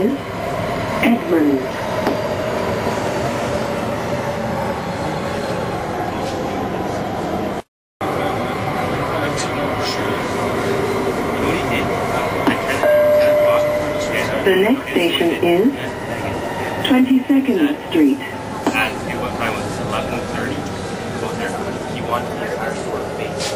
is Edmund. The next station is 22nd Street. What time was it? 11:30. Go there. You want the entire store face.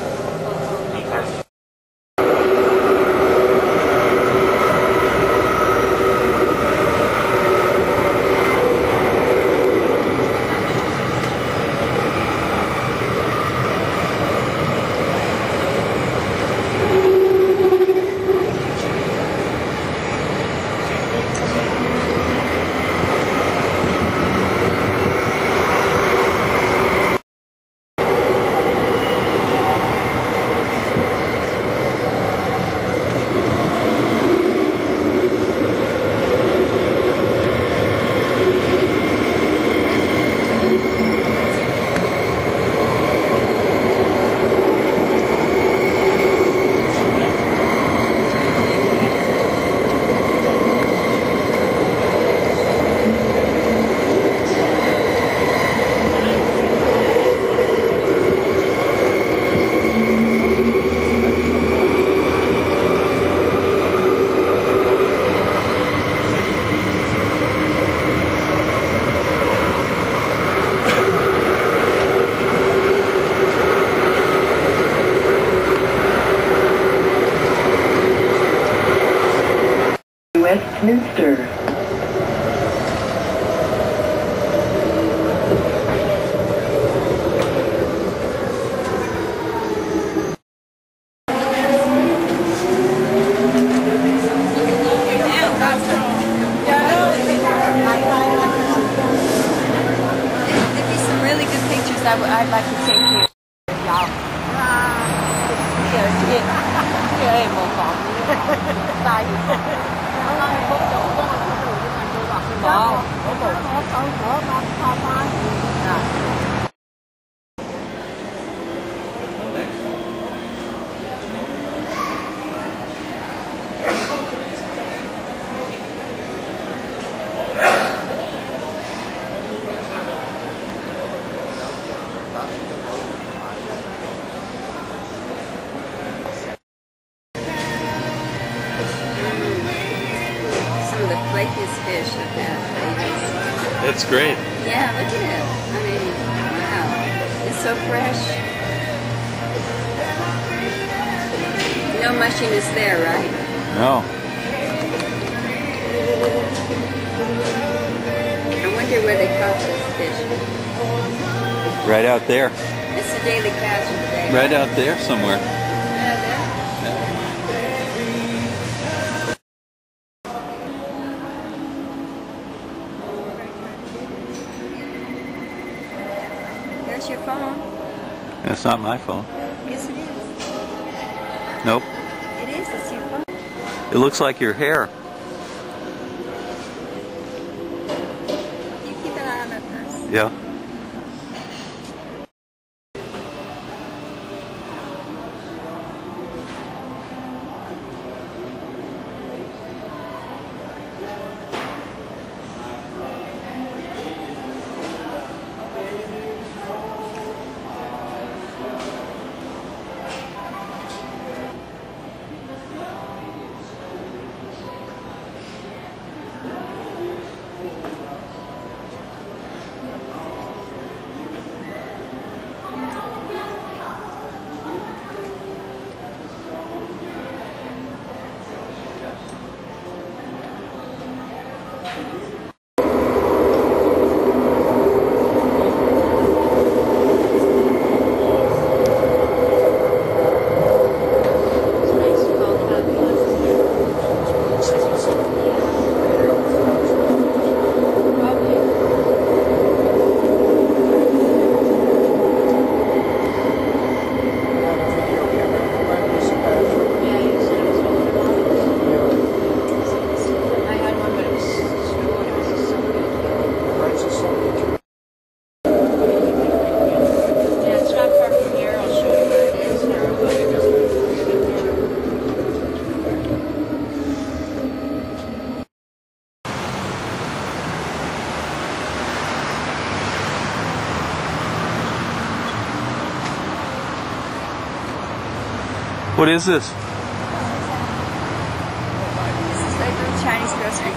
Westminster. I'd like to take here. Flakiest fish I've had ages. That's great. Yeah, look at it. I mean, wow. It's so fresh. No mushiness there, right? No. I wonder where they caught this fish. Right out there. It's a daily catch of the day. Right out there somewhere. Yeah, there. That's your phone. That's not my phone. Yes, it is. Nope. It is. It's your phone. It looks like your hair. You keep an eye on that purse. Yeah. What is this? This is like a Chinese grocery.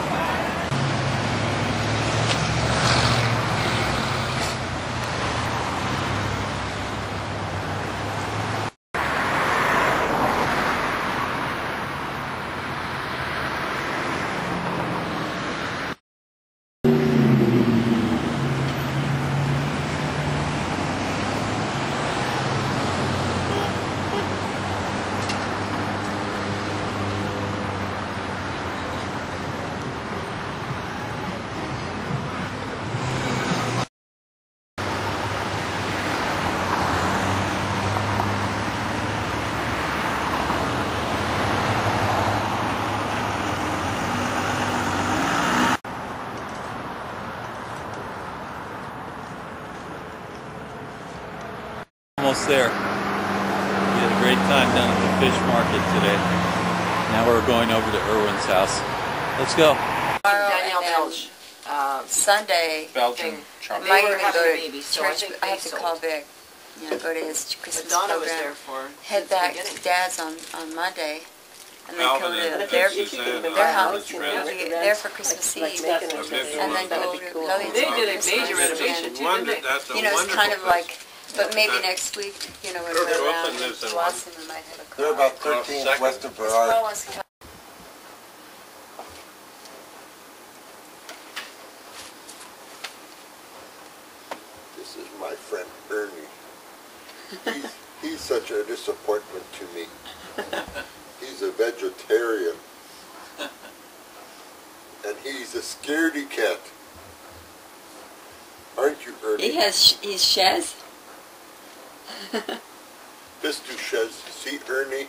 Almost there. We had a great time down at the fish market today. Now we're going over to Erwin's house. Let's go. Danielle Belch. Sunday, Belgian I chocolate. might They were even having go a to baby, so I church. think I they have to sold. call Vic. You know, go to his But Christmas Donna program. was there for Head since the back beginning. to Dad's on Monday, and then Alvin go and to their Suzanne and their I house. were We'll friends. be there for Christmas Eve, and then go to Lillian's They for did a Christmas. major renovation too, didn't they? That's a You know, it's kind of wonderful like, but maybe next week, you know, when Kurt we're Wilson around lives in Blossom, we might have a car. They're about 13th west of This Burrard. girl wants to come. This is my friend Ernie. He's such a disappointment to me. He's a vegetarian. And he's a scaredy cat. Aren't you, Ernie? He's Shez. Mr. Shez, see Ernie?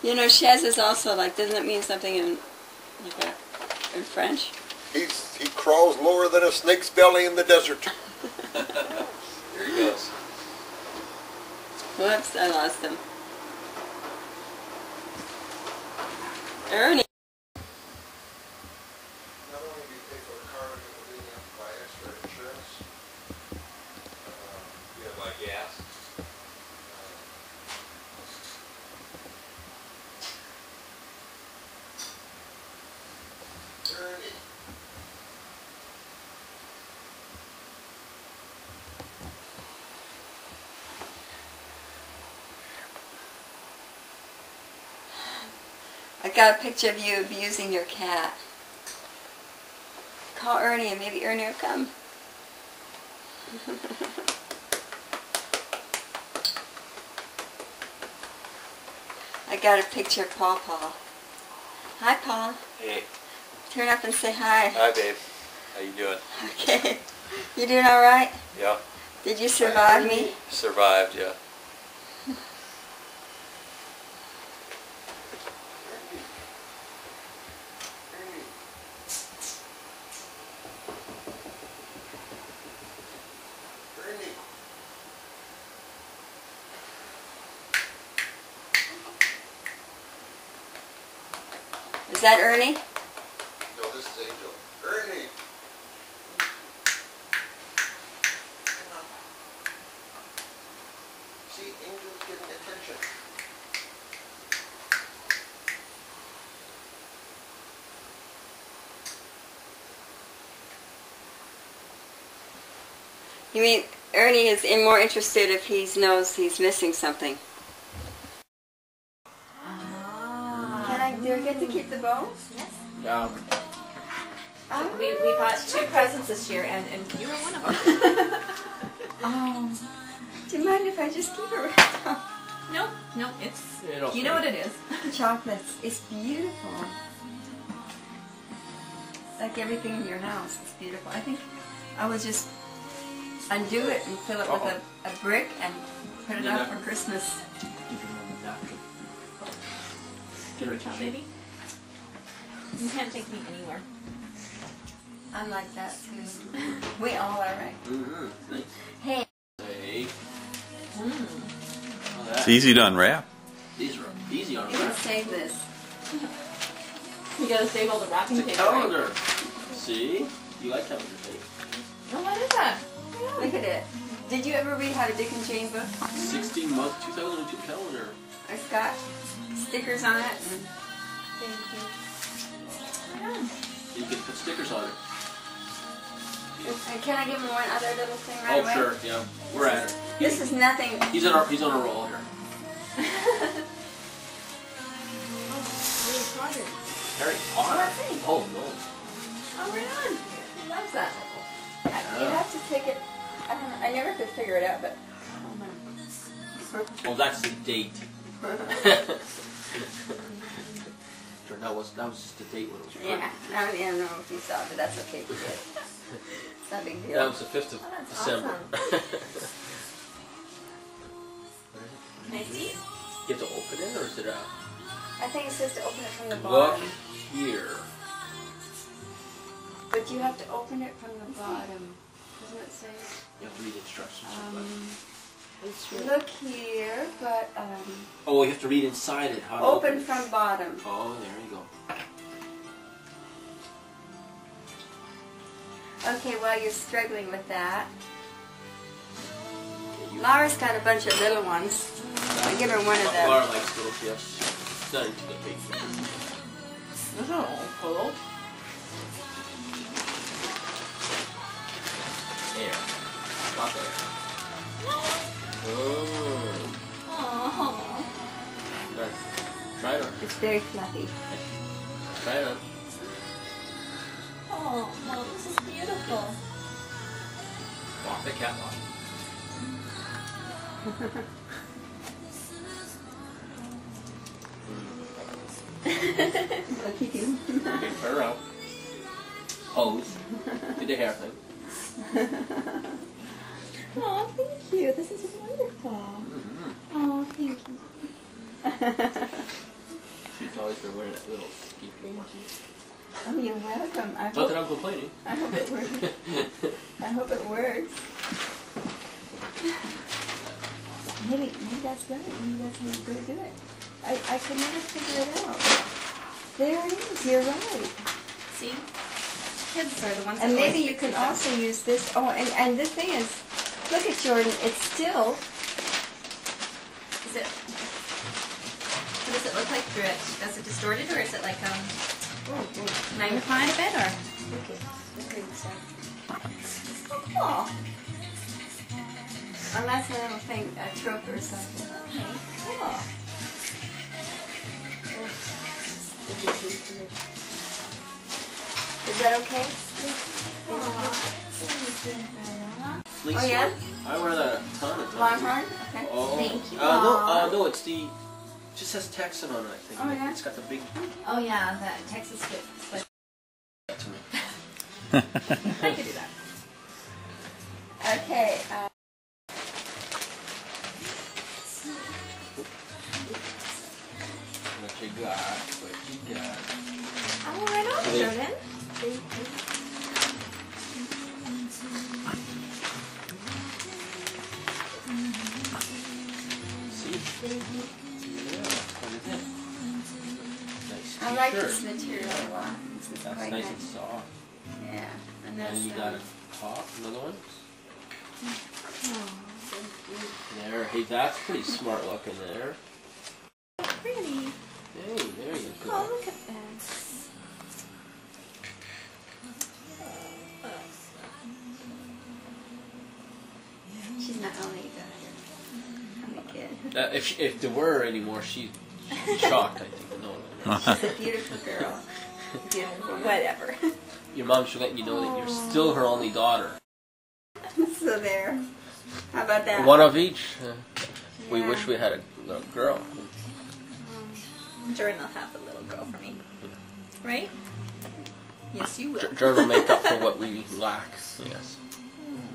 You know, Shez is also like, doesn't it mean something in French? He crawls lower than a snake's belly in the desert. Here he goes. Whoops, I lost him. Ernie. Not only do you pay for a car, but you have to buy extra insurance. You have like gas. Ernie. I got a picture of you abusing your cat. Call Ernie and maybe Ernie will come. I got a picture of Paw Paw. Hi, Paw. Hey. Turn up and say hi. Hi, babe. How you doing? Okay. You doing all right? Yeah. Did you survive me? Survived, yeah. Ernie. Is that Ernie? No, this is Angel. Ernie. See, Angel's getting attention. You mean Ernie is more interested if he knows he's missing something? Do I get to keep the bones? Yeah. We bought 2 presents this year, and you were one of them. Oh. Do you mind if I just keep it right now? No, it's, you know what it is. Chocolates. It's beautiful. Like everything in your house. It's beautiful. I think I would just undo it and fill it with a brick and put it up for Christmas. Can you count, baby? You can't take me anywhere. I'm like that too. We all are, right? Mm-hmm. Hey. Hey. It's easy to unwrap. These are easy on You can save this. You gotta save all the wrapping It's a paper. Right? calendar. See? You like calendar tape. Oh, what is that? Look at it. Did you ever read How to Dick and Jane book? 16-month 2002 calendar. It's got stickers on it. And Thank you. You can put stickers on it. And can I give him one other little thing right away? Oh, sure, yeah. We're at it. This is nothing. He's on a roll here. Harry Potter? Oh, no. Oh, right on. He loves that. You have to take it. I don't know. I never could figure it out, but. Well, that's the date. Sure, that was just the date when it was printed. Yeah, I don't know if you saw, but that's okay. We did. It's not a big deal. That was the 5th of December. Can I see? You have to open it, or is it out? I think it says to open it from the Look bottom. here. But you have to open it from the bottom. Doesn't it say? You have to read instructions. Look here, but Oh, you have to read inside it. How to open it. from bottom. Oh, there you go. Okay, while you're struggling with that, Laura's got a bunch of little ones. I'll give her one of them. Laura likes little gifts. It's not into the big thing. That's not all cool. Air. Not there. Oh. Oh. Nice. Try it on. It's very fluffy. Try it on. Oh, Mom, this is beautiful. Walk the catwalk. Look at you. Okay, turn around. Pose. Do the hair thing. Oh, thank you. This is wonderful. Oh, thank you. She's always been wearing that little ski. Oh, you're welcome. Not that I'm complaining. I hope it works. I hope it works. Maybe that's right. Maybe that's how you're going to do it. I could never figure it out. There it is. You're right. See? Kids are the ones And that maybe always you fix can it. also use this. Oh, and the thing is, look at Jordan. It's still. Is it? What does it look like through it? Is it distorted, or is it like magnified a bit, or? Okay. Oh. Unless a little thing, a trope or something. Okay. Cool. Is that okay? Fleece Oh, yeah? one? I wear that a ton of times. Longhorn? Okay. Oh. Thank you. No, it's the. It just has Texan on it, I think. Oh, yeah? It's got the big. Oh yeah, that Texas fit. To me. I could do that. Okay. What you got? What you got? Oh, right on, Really? Jordan. See? Yeah, what is it? Nice I like t-shirt. this material a lot. This is That's quite nice and soft. Yeah. And And that's you got a top, another one. There, hey, that's pretty smart looking there. Pretty. Hey, there you go. Oh, look at that. she's not only a daughter. I'm a kid. If there were any more, she'd be shocked, I think. No. She's a beautiful girl. Beautiful. Whatever. Your mom should let you know that you're still her only daughter. So there. How about that? One of each. We Yeah. wish we had a little girl. Jordan will have a little girl for me. Right? Yes, you will. Jordan will make up for what we lack. Yes.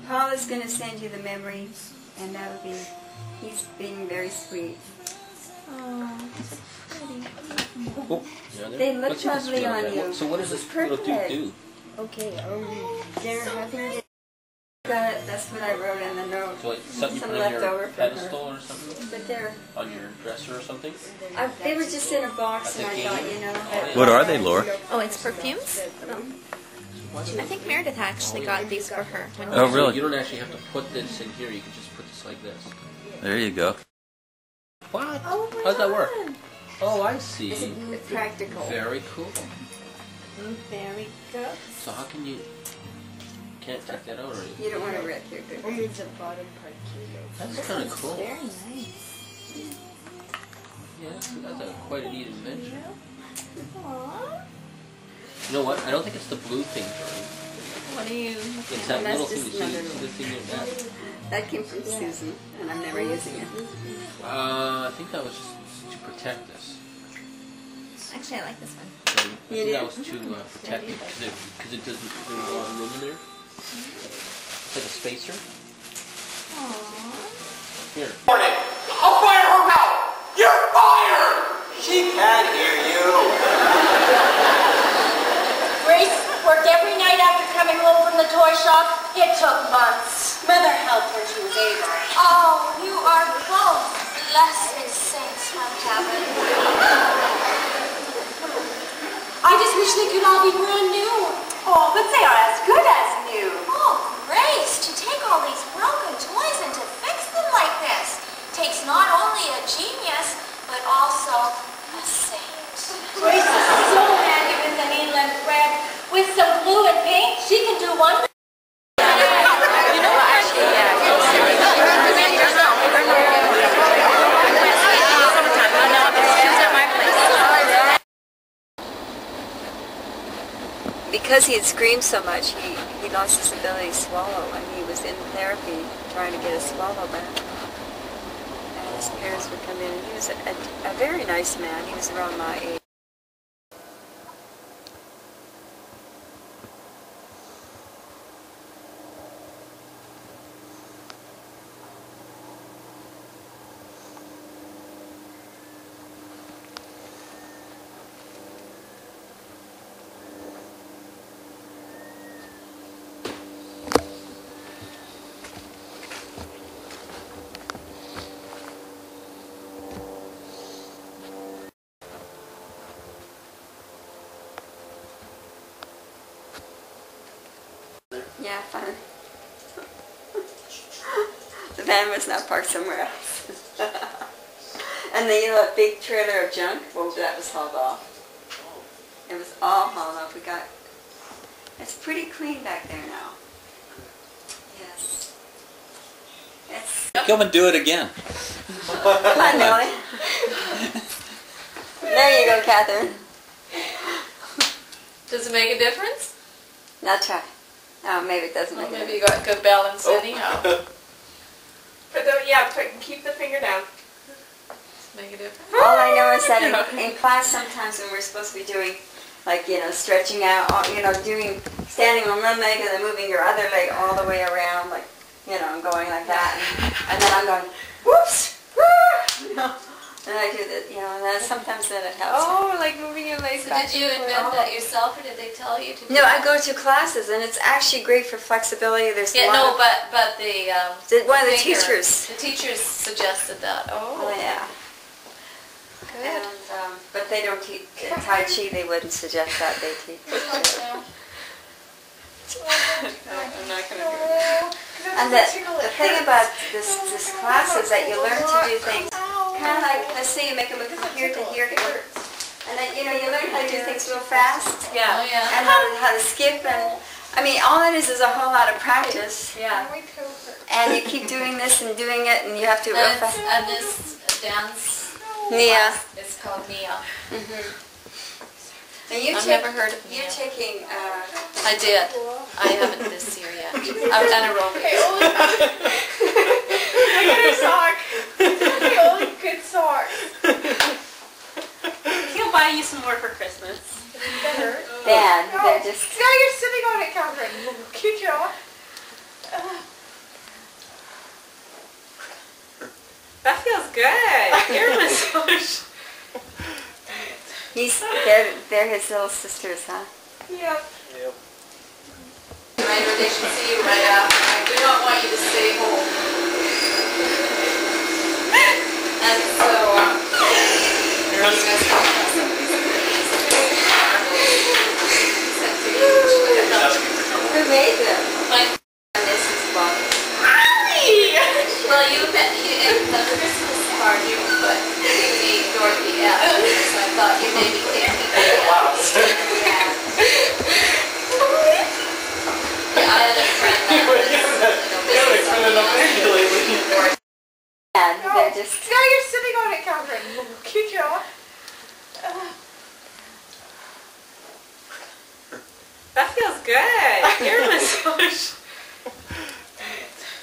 Paul is going to send you the memory, and that will be. He's being very sweet. Oh, pretty. Oh, yeah, there. They look What's this lovely little on guy? you. So what does this It's little dude perfect. do? Okay. They're having. Got it. That's what I wrote in the note. So like something you Some put on left your over from pedestal her. or something? But they're. On your dresser or something? They were just in a box, and I thought, you know. What are they, Laura? Oh, it's perfumes? I think Meredith actually got these for her. When Oh, really? You don't actually have to put this in here. You can just put this like this. There you go. What? Oh my How does that work? God. Oh, I see. It's practical. Very cool. Very good. So how can you... Can't take that out already? You don't want to rip your good. Only the bottom part That's kind of cool. Very nice. Yeah, that's quite a neat invention. Aww. You know what? I don't think it's the blue thing, Dorothy. What do you? It's that That's little thing. just You see another the thing in that? That came from Susan, and I'm never using it. I think that was just to protect us. Actually, I like this one. So I You think do? that was to protect it because it doesn't. There's a lot of room in there. It's like a spacer. Here. I'll fire her out! You're fired! She can't hear you. Grace worked every night after coming home from the toy shop. It took months. Mother helped when she was able. Oh, you are both blessed saints from heaven. I just wish they could all be brand new. Oh, but they are as good as new. Oh, Grace, to take all these broken toys and to fix them like this takes not only a genius, but also a saint. Grace is so handy with an inland thread. With some glue and paint, she can do one. Because he had screamed so much, he lost his ability to swallow, and he was in therapy trying to get his swallow back. And his parents would come in, and he was a very nice man. He was around my age. Yeah, fun. The van was now parked somewhere else. And the big trailer of junk, well, that was hauled off. It was all hauled off. It's pretty clean back there now. Yes. Come and do it again. Come on, Nellie. There you go, Catherine. Does it make a difference? Now try. Oh, maybe it doesn't make a Maybe difference. you got good balance anyhow. Keep the finger down. Make a difference. All I know is that in class sometimes when we're supposed to be doing, like, stretching out, standing on one leg and then moving your other leg all the way around, like, and going like that. And then I'm going, whoops! And I do that, and then sometimes then it helps. Oh, like moving your legs. So did you invent that yourself, or did they tell you to do No, that? I go to classes, and it's actually great for flexibility. There's a lot of, but one of the teachers. The teachers suggested that. Oh, yeah. Good. And, but they don't teach Tai Chi. They wouldn't suggest that they teach. No. I'm not going to do it. And the thing about this class is that you learn to do things kind of like, let's say you make a move from here to here, and then you learn how to do things real fast. Yeah. Oh, yeah. And how to skip, and I mean all it is a whole lot of practice. Yeah. And you keep doing this and doing it, and you have to do it real fast. And this dance Nia. is called Nia. And I've never heard of You're Nia. taking. I did. I haven't this year yet. I've done aerobics. Look at her sock. The only good sock. He'll buy you some more for Christmas. Better. Dad, they're just. No, you're sitting on it, Catherine. Good job. That feels good. Ear massage. They're his little sisters, huh? Yep. I know they should see you right after. I do not want you to stay home. And so, Who made them? And this is Bob. Well, you at the Christmas party, but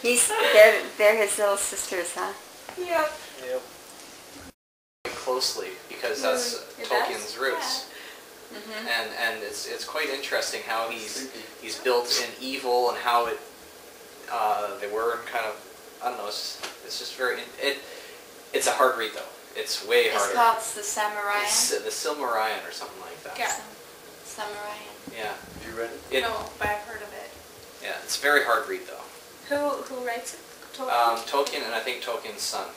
They're his little sisters, huh? Yep. Yep. Closely because that's Tolkien's roots. And it's quite interesting how he's built in evil and how they were kind of, I don't know, it's just very it's a hard read though. It's way harder. It's called the Samurai. The Silmarillion or something like that. Yeah. Samurai. Yeah. You read it? No, but I've heard of it. Yeah, it's a very hard read though. Who writes it? Tolkien? Tolkien and I think Tolkien's son. Oh,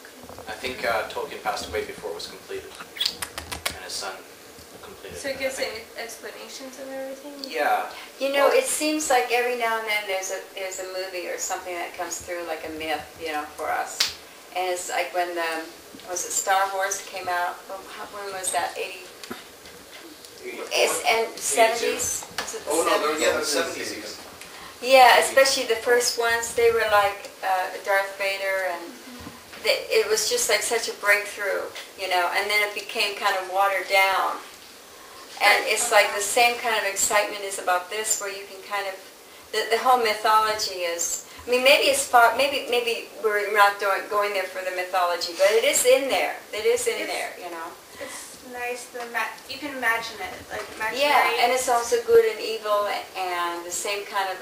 okay. I think Tolkien passed away before it was completed, and his son completed. So it gives explanations of everything. Yeah. You know, it seems like every now and then there's a movie or something that comes through like a myth, you know, for us. And it's like when was it Star Wars came out? When was that? 80? And 70s? Was it the 70s? Yeah, the 70s even. Yeah, especially the first ones. They were like Darth Vader, and it was just like such a breakthrough, you know. And then it became kind of watered down. And it's like the same kind of excitement is about this, where you can kind of the whole mythology is. I mean, maybe it's far. Maybe we're not going there for the mythology, but it is in there. It is in there, you know. It's nice. You can imagine it, like imaginary. Yeah, and it's also good and evil, and the same kind of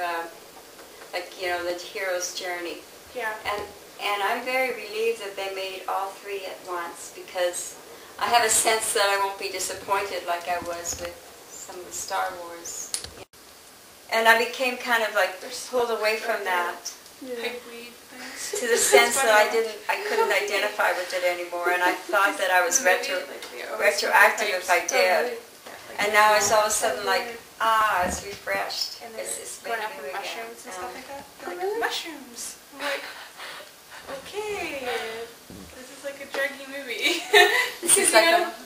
like, you know, the hero's journey. Yeah. And I'm very relieved that they made all three at once, because I have a sense that I won't be disappointed like I was with some of the Star Wars. And I became kind of like pulled away from that to the sense that I couldn't identify with it anymore, and I thought that I was retroactive if I did. And now it's all of a sudden like, it's refreshed. It's going up with mushrooms and stuff like that. They're like, mushrooms. I'm like, okay, this is like a druggy movie. Because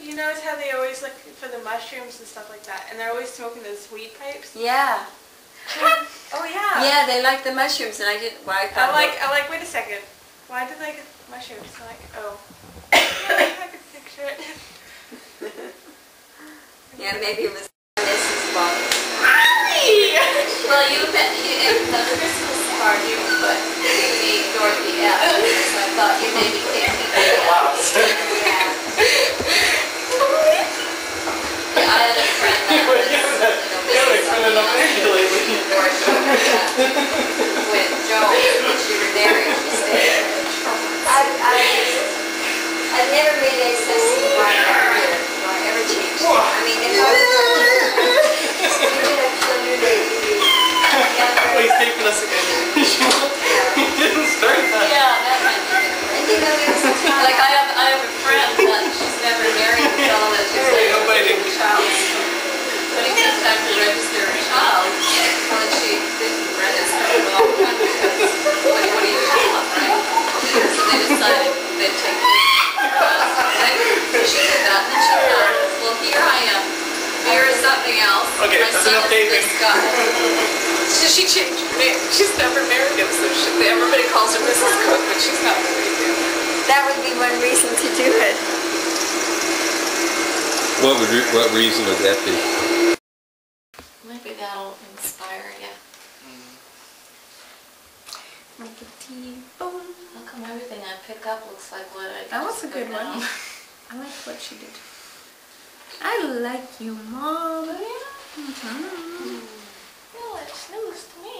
you notice how they always look for the mushrooms and stuff like that, and they're always smoking those weed pipes. Yeah. Oh yeah. Yeah, they like the mushrooms, and I didn't. Well, I'm like, wait a second. Why do they like mushrooms? I'm like, oh. I could picture it. Yeah, maybe it was Mrs. Bob. Well, the Christmas card you put me Dorothy F. So I thought you maybe picked me up. Yeah, I had a friend that was with Joe when she was married. She said, I've never made any sense to why I ever changed. I mean, if I was Please take this again. You didn't start that. yeah, that might be good. Like I have a friend that she's never married until that she's like a child. When it comes time to register a child, when she didn't register a long time because what do you call it, right? So they decided they'd take it. So she did that, and then she thought, well, here I am. Here is something else. Okay, my that's son enough is dating. this guy. So she changed her name. She's never married him, so everybody calls her Mrs. Cook, but she's not married him. That would be one reason to do it. What reason would that be? Maybe that'll inspire you. How come everything I pick up looks like what I That was a good one. I like what she did. I like you, Mom. Well, it's news to me.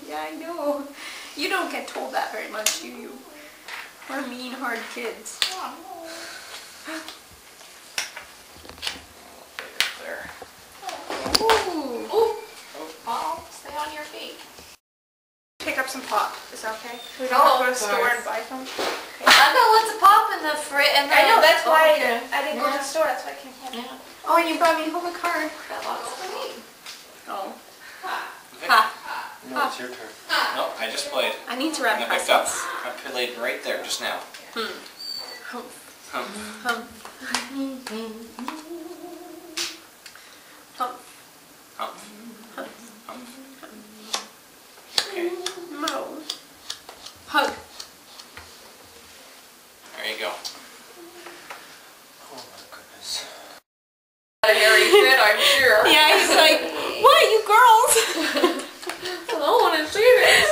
Yeah, I know. You don't get told that very much, do you? We're mean, hard kids. There. Ooh. Paul, stay on your feet. Pick up some pop. Is that okay? We don't have to go to the store and buy some. I've got lots of pop in the fridge. I know, that's why okay. I didn't go to the store. That's why I came home. Yeah. Oh, and you brought me home a card. Got lots for me. Oh. No, it's your turn. No, I just played. I need to wrap I my picked up. I played right there just now. Humph. Humph. Humph. Humph. Humph. Humph. Humph. Okay. Mo. Hug. There you go. Oh my goodness. A hairy fit, I'm sure. Yeah, he's like, what, you girls? I don't want to see this.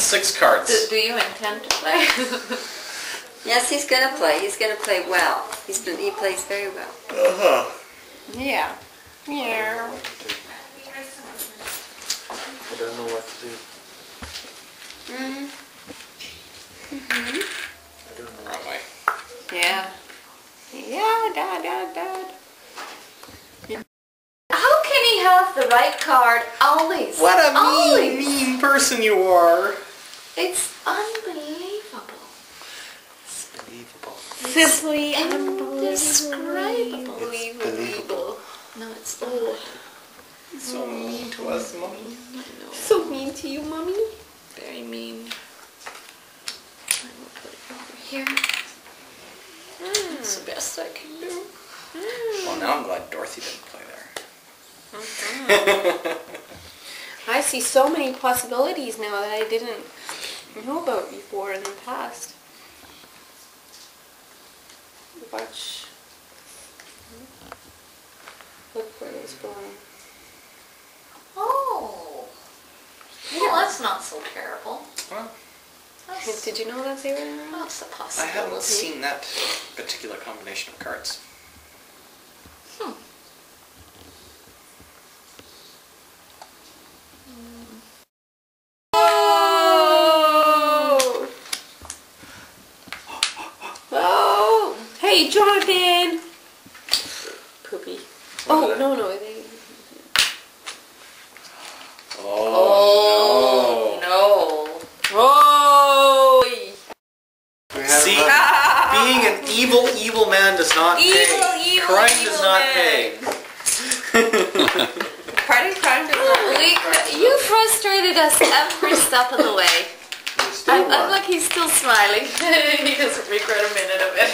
6 cards. Do you intend to play? Yes, he's gonna play. He's gonna play well. He plays very well. Uh-huh. Yeah. Yeah. I don't know what to do. Mm-hmm. I don't know wrong way. Yeah. Yeah, Dad. How can he have the right card always? What a always. mean person you are. It's unbelievable. It's believable. Simply indescribable. It's believable. No, it's not. He's so mean to us, Mommy. So mean to you, Mommy? Very mean. I will put it over here. That's the best I can do. Well, now I'm glad Dorothy didn't play there. I see so many possibilities now that I didn't know about before in the past. Watch. Look where it's going. Oh. Well, that's not so terrible. Well, Did you know that they were around? That's a I possibility. haven't seen that particular combination of cards. Oh! Hey, Jonathan! Poopy. Oh, no. They... Oh, no. Oh! See, being an evil man does not pay. Crime does not pay. Crime does not pay. You frustrated us every step of the way. I'm like, he's still smiling. He doesn't regret a minute of it.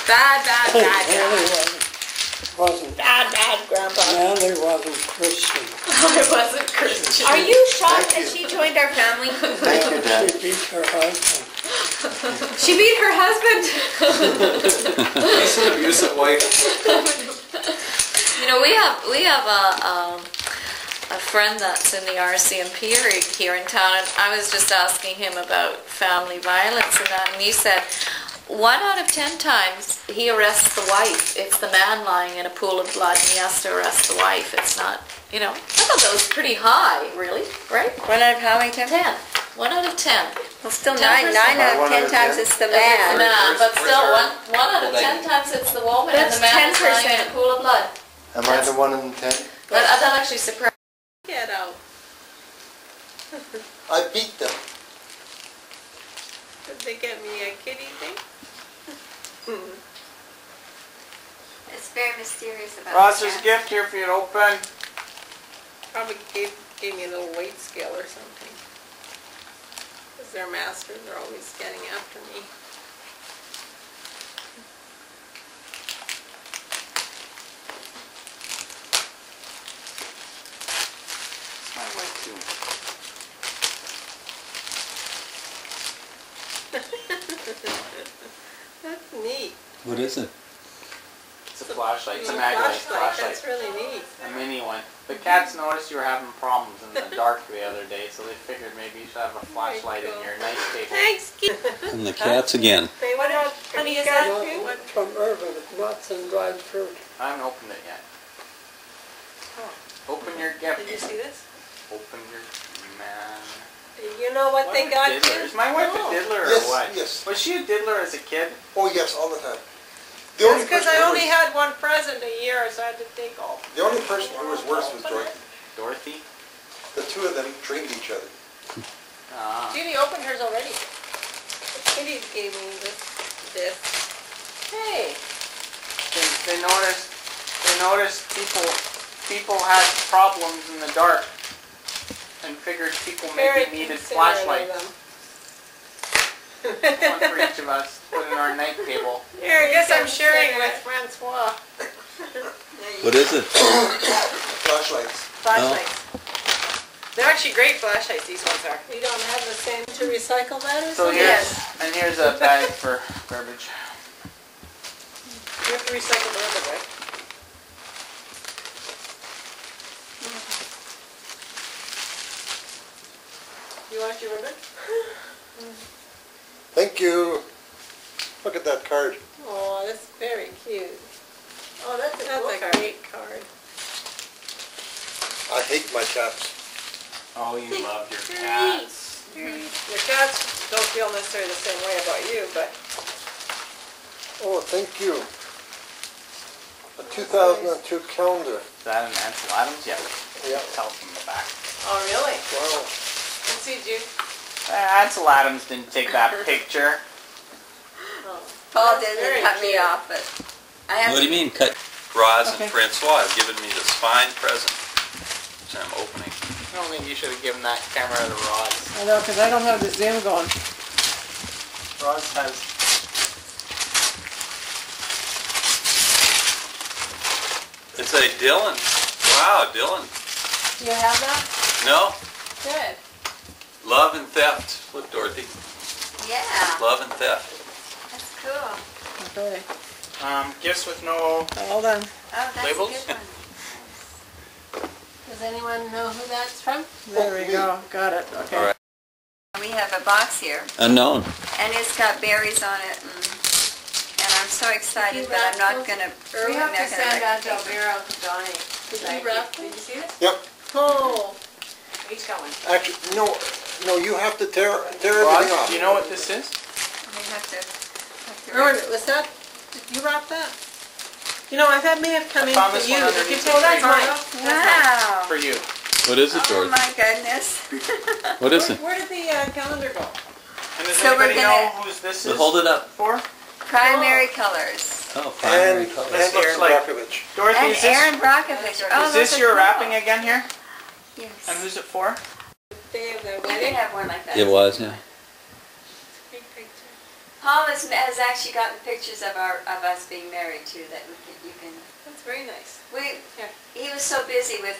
Bad, Grandpa. Natalie wasn't Christian. I wasn't Christian. Are you shocked that she joined our family? Thank you, Dad. She beat her husband. She beat her husband. He's an abusive wife. You know, we have a friend that's in the RCMP here in town, and I was just asking him about family violence and that, and he said 1 out of 10 times he arrests the wife. It's the man lying in a pool of blood, and he has to arrest the wife. It's not, you know, I thought that was pretty high, really, right? 1 out of how many times? 10. 1 out of 10. Well, still 9 10%. out of 10 times it's the It's the man. man, but still, one out of 10 times it's the woman, and the man is lying in a pool of blood. Am I the 1 in 10? That actually surprised me. Get out. I beat them. Did they get me a kitty thing? It's very mysterious about Ross, the there's a cat. gift here for you to open. Probably gave me a little weight scale or something. Because their masters are always getting after me. My weight too. That's neat. What is it? It's a flashlight. It's a It's a magnetite flashlight. That's really neat. A mini one. The cats noticed you were having problems in the dark the other day, so they figured maybe you should have a flashlight in your night table. Thanks, Keith. And the cats again. What else? Honey, is that food? Not from Irvin, nuts and dried fruit. I haven't opened it yet. Open your gift. Did you see this? Open your man. You know what they a got diddler. you? Is my wife a diddler or Yes, what? yes. Was she a diddler as a kid? Oh yes, all the time. The That's only because person I who only was- had one present a year, so I had to take all. The only person who was worse was Dorothy. Dorothy? The two of them trained each other. Ah. Judy opened hers already. Kitty gave me this. Hey. They noticed people had problems in the dark and figured people Very maybe needed considerate of flashlights. them. One for each of us to put in our night table. Here, I guess I'm sharing with Francois. What is it? Flashlights. Flashlights. They're actually great flashlights, these ones are. We don't have the same to recycle that or So something? here's a bag for garbage. You have to recycle the other way. Thank you. Look at that card. Oh, that's very cute. Oh, that's a great card. I hate my cats. Oh, you love your cats. Your cats don't feel necessarily the same way about you, but... Oh, thank you. A 2002 calendar. Is that an Ansel Adams? Yeah. Yeah. Tell from the back. Oh, really? Wow. Let's see, Jude. Ansel Adams didn't take that picture. Oh. Paul didn't cut me off, but I have. What do you mean cut? Roz and Francois have given me this fine present, which I'm opening. I don't think you should have given that camera to Roz. I know, because I don't have the zoom going. Roz has... It's a Dylan. Wow, Dylan. Do you have that? No? Good. Love and Theft. Look, Dorothy. Yeah. Love and Theft. That's cool. Okay. Gifts with no Hold on. Oh, that's labels. a good one. Does anyone know who that's from? There we go. Got it. Okay. All right. We have a box here, Unknown. and it's got berries on it, and I'm so excited, but I'm not gonna. We have to send that to picture. Elvira to Johnny. Did you wrap them? Did you see this? Yep. Oh. Each got one. Actually, no, you have to tear Roz, everything off. do you know what this is? We have to. Erwin, was that? Did you wrap that? You know, I thought may have come in found for this you. one Look underneath at the mine. Wow. For you. What is it, Oh Dorothy? my goodness. What is it? Where did the calendar go? And does So we're anybody gonna- know whose this So is hold it up. for? Primary colors. Oh, primary And color. This looks Aaron like- Brockovich. Dorothy, And is this, Aaron Brockovich. Oh, is this those are your cool. wrapping again here? Yes. And who's it for? Day of the You wedding. can have one like that. It was, yeah. Big picture. Paul has actually gotten pictures of us being married too. That you can. That's very nice. He was so busy with.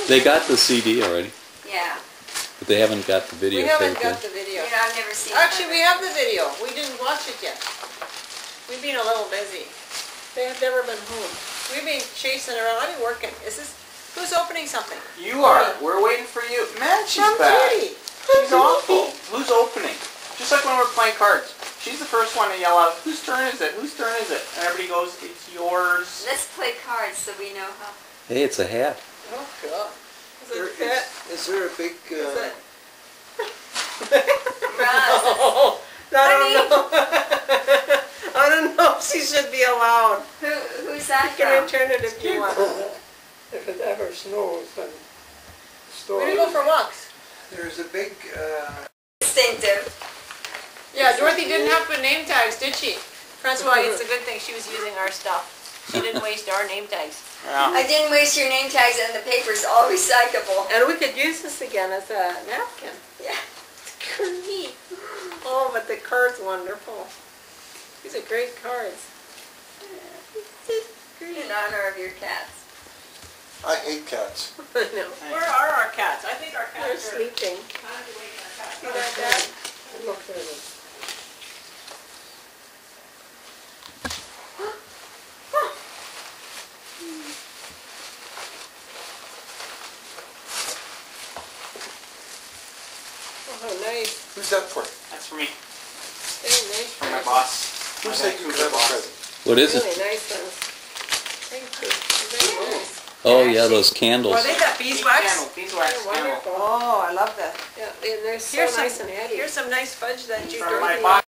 They got the CD already, Yeah. but they haven't got the video We haven't tape got yet. the video. You know, I've never seen. Actually, we have the video. We didn't watch it yet. We've been a little busy. They have never been home. We've been chasing around. I've been working. Is this... Who's opening something? You are. We're waiting for you. Man, she's From bad. Judy. She's awful. Who's opening? Just like when we're playing cards. She's the first one to yell out, whose turn is it? Whose turn is it? And everybody goes, it's yours. Let's play cards so we know how. Hey, it's a hat. Oh, God. Is it fit? Is there a big... Is it? Roz, I don't know. I don't know if she should be allowed. who's that You can from? return it if you want. If it ever snows, then store Where do you go for walks? There's a big... Distinctive. Yeah, Dorothy didn't have to put name tags, did she? Francois, it's a good thing she was using our stuff. She didn't waste our name tags. Yeah. I didn't waste your name tags, and the paper's all recyclable. And we could use this again as a napkin. Yeah. It's neat. Oh, but the card's wonderful. These are great cards. In honor of your cats. I hate cats. I know. Where are our cats? I think our cats are sleeping. See that, Dad? look at it. Oh, nice. Who's that for? That's for me. Very nice. For my boss. Who My said you could Vancouver have a boss. present? What is Really it? nice ones. Thank you. Very nice. Oh yeah, those candles. Oh, they got beeswax? Beeswax They're candle. wonderful. Oh, I love that. Yeah, and they're so nice and heady. Here's some nice fudge that you For my Dorothy. box.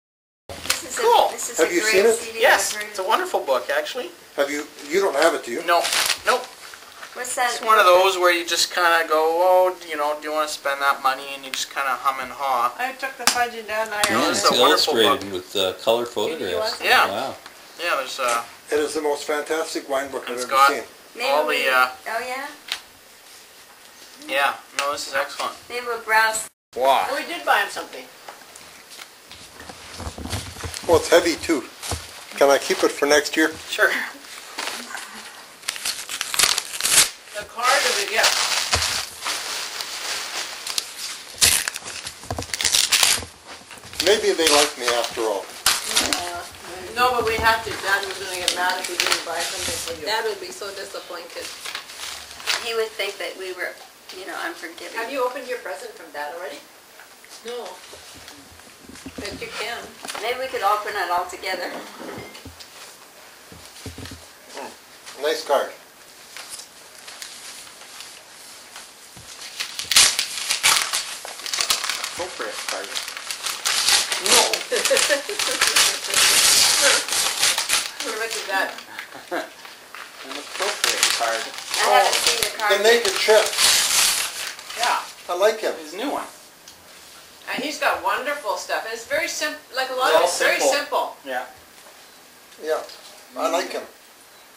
This is Cool. This is Have a you great seen it? CD Yes, I've heard. it's a wonderful book, actually. Have you don't have it, do you? No, nope. What's that? It's one of those where you just kind of go, oh, you know, do you want to spend that money? And you just kind of hum and haw. I took the fudge and down and Yeah, I it's a wonderful illustrated with color photographs. some? Yeah. Wow. Yeah, there's It is the most fantastic wine book I've It's ever got- seen. Maybe all we, the, oh yeah? yeah, no, this is excellent. Maybe we'll browse. Wow. Oh, we did buy him something. Well, it's heavy too. Can I keep it for next year? Sure. The card of it, yeah. Maybe they like me after all. No, but we have to. Dad was going to get mad if we didn't buy something for you. Dad would be so disappointed. He would think that we were, you know, unforgiving. Have you opened your present from Dad already? No. But you can. Maybe we could open it all together. Nice card. Appropriate card. No. Look at that. An appropriate card. I haven't seen the card. The naked chip. Yeah. I like him. His new one. And he's got wonderful stuff. And it's very simple, like a lot It's of all it's very simple. Yeah. Yeah, I like him.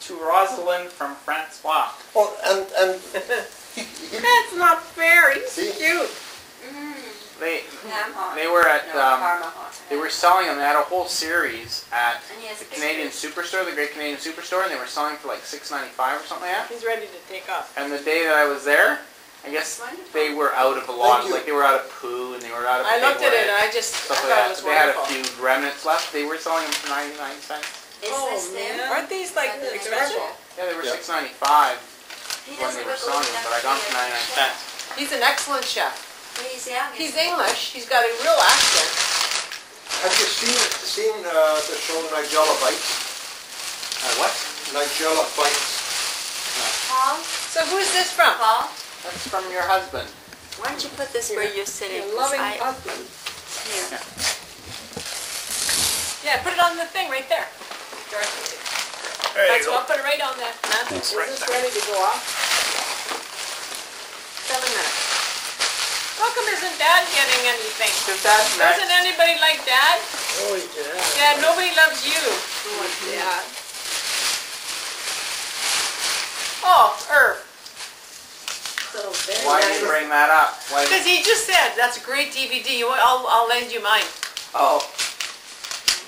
To Rosalind from Francois. Oh, and That's not fair. He's cute. They were at they were selling them. They had a whole series at the Canadian Superstore, the Great Canadian Superstore, and they were selling for like $6.95 or something like that. He's ready to take off. And the day that I was there, I guess they were out of a lot. Like they were out of poo and they were out of. I looked at it and I just stuff thought like it was that. They had wonderful. a few remnants left. They were selling them for 99 cents. Aren't these like expensive? Yeah, they were $6.95 when they were selling them, but I got them for 99 cents. He's an excellent chef. He's English. He's got a real accent. have you seen the show Nigella Bites? What? Nigella Bites. Paul? So who's this from? Paul? That's from your husband. Why don't you put this where you're sitting? Your loving husband. Here. Yeah, put it on the thing right there. Dorothy. There you go. I'll put it right on the mantle. Is this ready to go off? 7 minutes. How come isn't Dad getting anything? Doesn't anybody like Dad? Oh, yeah. Dad, nobody loves you. Oh, Dad. Oh, Irv. So very Why did you bring that up? Because he just said, that's a great DVD. I'll lend you mine. Oh.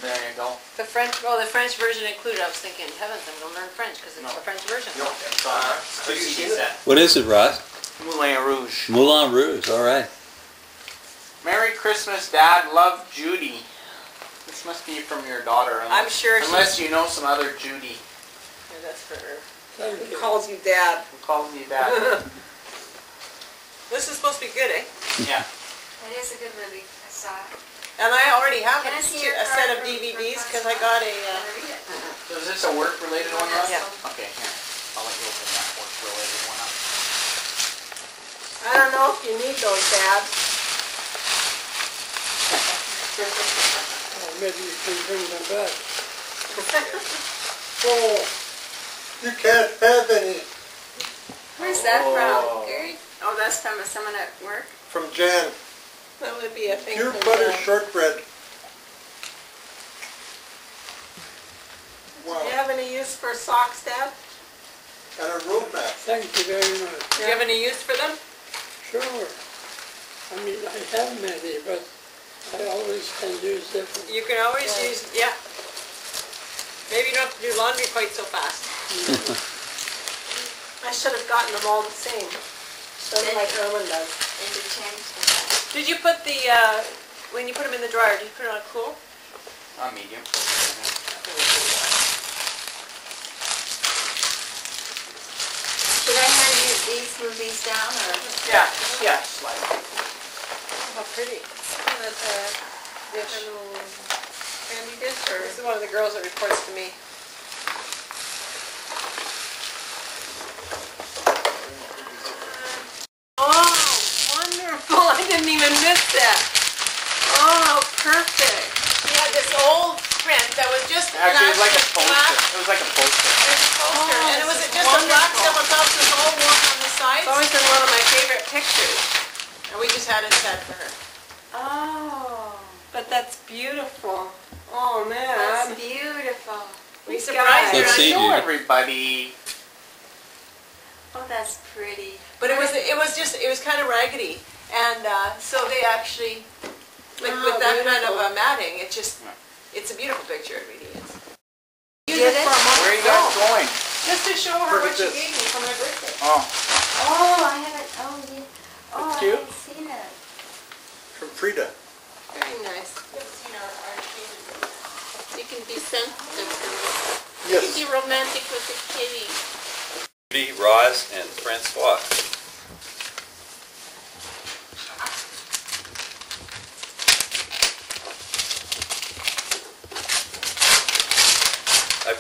There you go. The French version included. I was thinking, heavens, I'm going to learn French because it's the French version. No, it's on the CD set. What is it, Ross? Moulin Rouge. Moulin Rouge, all right. Merry Christmas, Dad. Love, Judy. This must be from your daughter. I'm sure unless you know some other Judy. Yeah, that's for her. Who calls you Dad? Who calls me Dad? This is supposed to be good, eh? Yeah. It is a good movie. I saw it. And I already have Can I see your a set of card DVDs because I got a... So is this a work-related one, Ross? Yeah. Okay, here. I'll let you open that work-related one up. I don't know if you need those, Dad. Oh, maybe you can bring them back. Oh, you can't have any. Where's that from, Gary? Oh, that's from someone at work? From Jan. That would be a thing. Pure butter shortbread. Do you have any use for socks, Dad? And a road map. Thank you very much. Do you have any use for them? Sure. I mean, I have many, but I always can use different. You can always use, yeah. Maybe you don't have to do laundry quite so fast. I should have gotten them all the same. Just like Erwin does. Did you put the, when you put them in the dryer, did you put it on cool? On medium. Should I hand you these movies down, or? Yeah, yeah, slide. How pretty. That's a little candy dish, or? This is one of the girls that reports to me. Oh, wonderful. I didn't even miss that. Oh, perfect. She had this old print that was just actually, it was like a poster. It was like a poster. And it was just a black stuff on top, so it was all worn on the sides. It's always been one of my favorite pictures. And we just had it set for her. Oh, but that's beautiful. Oh, man. That's beautiful. We surprised her. Let's see, Show dude. everybody. Oh, that's pretty. But it was kind of raggedy, and so they actually, like with that kind of matting, it's a beautiful picture. It really is. Use it for a month. Where are you guys going? Just to show her what she gave me for my birthday. Oh. Oh, I haven't. Oh, yeah. Oh, I cute. haven't seen it. From Frida. Very nice. You can be sensitive to it. Yes. You can be romantic with the kitty. Judy, Roz, and Francois.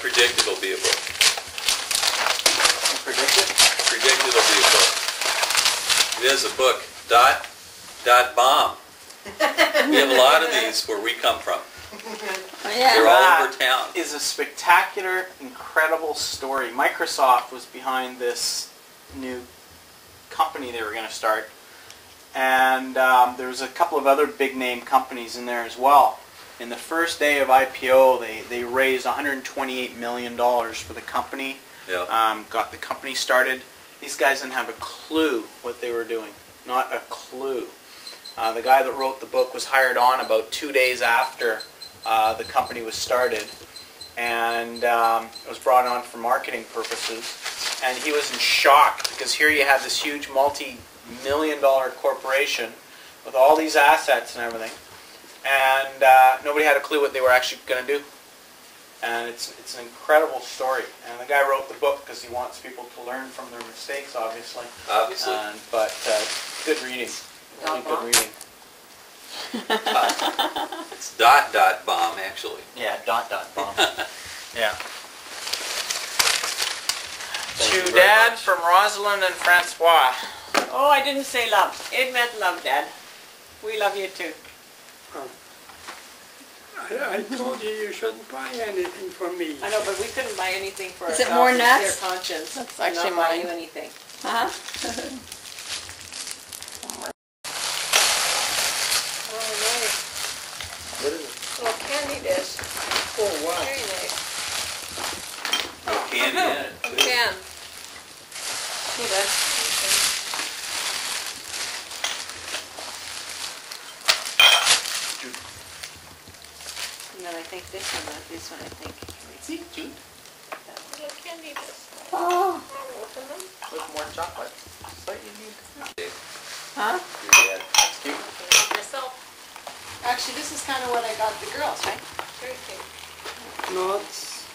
predict it'll be a book. Predict it? Predict it'll be a book. It is a book. Bomb. We have a lot of these where we come from. They're all over town. That is a spectacular, incredible story. Microsoft was behind this new company they were going to start. And there was a couple of other big name companies in there as well. In the first day of IPO, they raised $128 million for the company. Yeah. Got the company started. These guys didn't have a clue what they were doing. Not a clue. The guy that wrote the book was hired on about 2 days after the company was started, and was brought on for marketing purposes. And he was in shock because here you have this huge multi-million-dollar corporation with all these assets and everything, and nobody had a clue what they were actually going to do. And it's an incredible story. And the guy wrote the book because he wants people to learn from their mistakes, obviously. Obviously. But good reading. Really good reading. It's ... bomb, actually. Yeah, ... bomb. Yeah. To Dad from Rosalind and Francois. Oh, I didn't say love. It meant love, Dad. We love you too. I told you shouldn't buy anything for me. I know, but we couldn't buy anything for Is ourselves. it more It's nuts? Their conscience. That's and actually not buy mine. you anything. Uh-huh. Oh, nice. What is it? Little candy dish. Oh, wow. Very nice. No candy in it. You can. Here, Dad. And then I think this one, I think. See, Jude? Little candy dish. Oh. Open them. With more chocolate. That's what you need. Huh? That's cute. Yourself. Actually, this is kind of what I got the girls, right? Very cute. Nuts,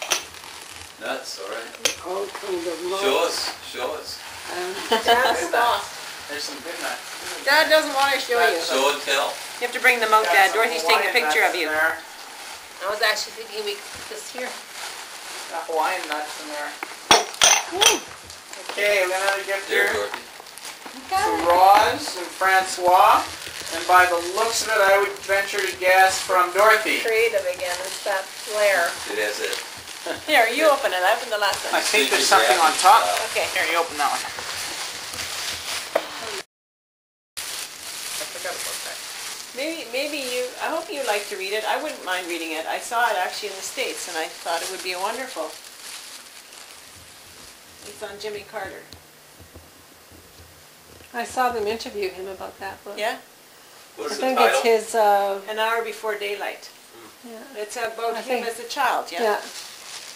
Nuts, all right. all kinds of nuts. Show us. Dad's lost. There's some good nuts. Dad doesn't want to show you. Show and tell. You have to bring them out, Dad. Dorothy's taking a picture of you. There. I was actually thinking we put this here. Got Hawaiian nuts in there. Okay, we got another gift There, here. Dorothy. To Roz and Francois. And by the looks of it, I would venture to guess from Dorothy. Creative again. It's that flair. It has it. Here, you open it. I opened the last I one. think there's something on top. Okay. Here, you open that one. I forgot about that. Maybe you, I hope you like to read it. I wouldn't mind reading it. I saw it actually in the States and I thought it would be wonderful. It's on Jimmy Carter. I saw them interview him about that book. Yeah? What's I the think title? it's his, An Hour Before Daylight. yeah. It's about I him think- as a child, yeah? Yeah.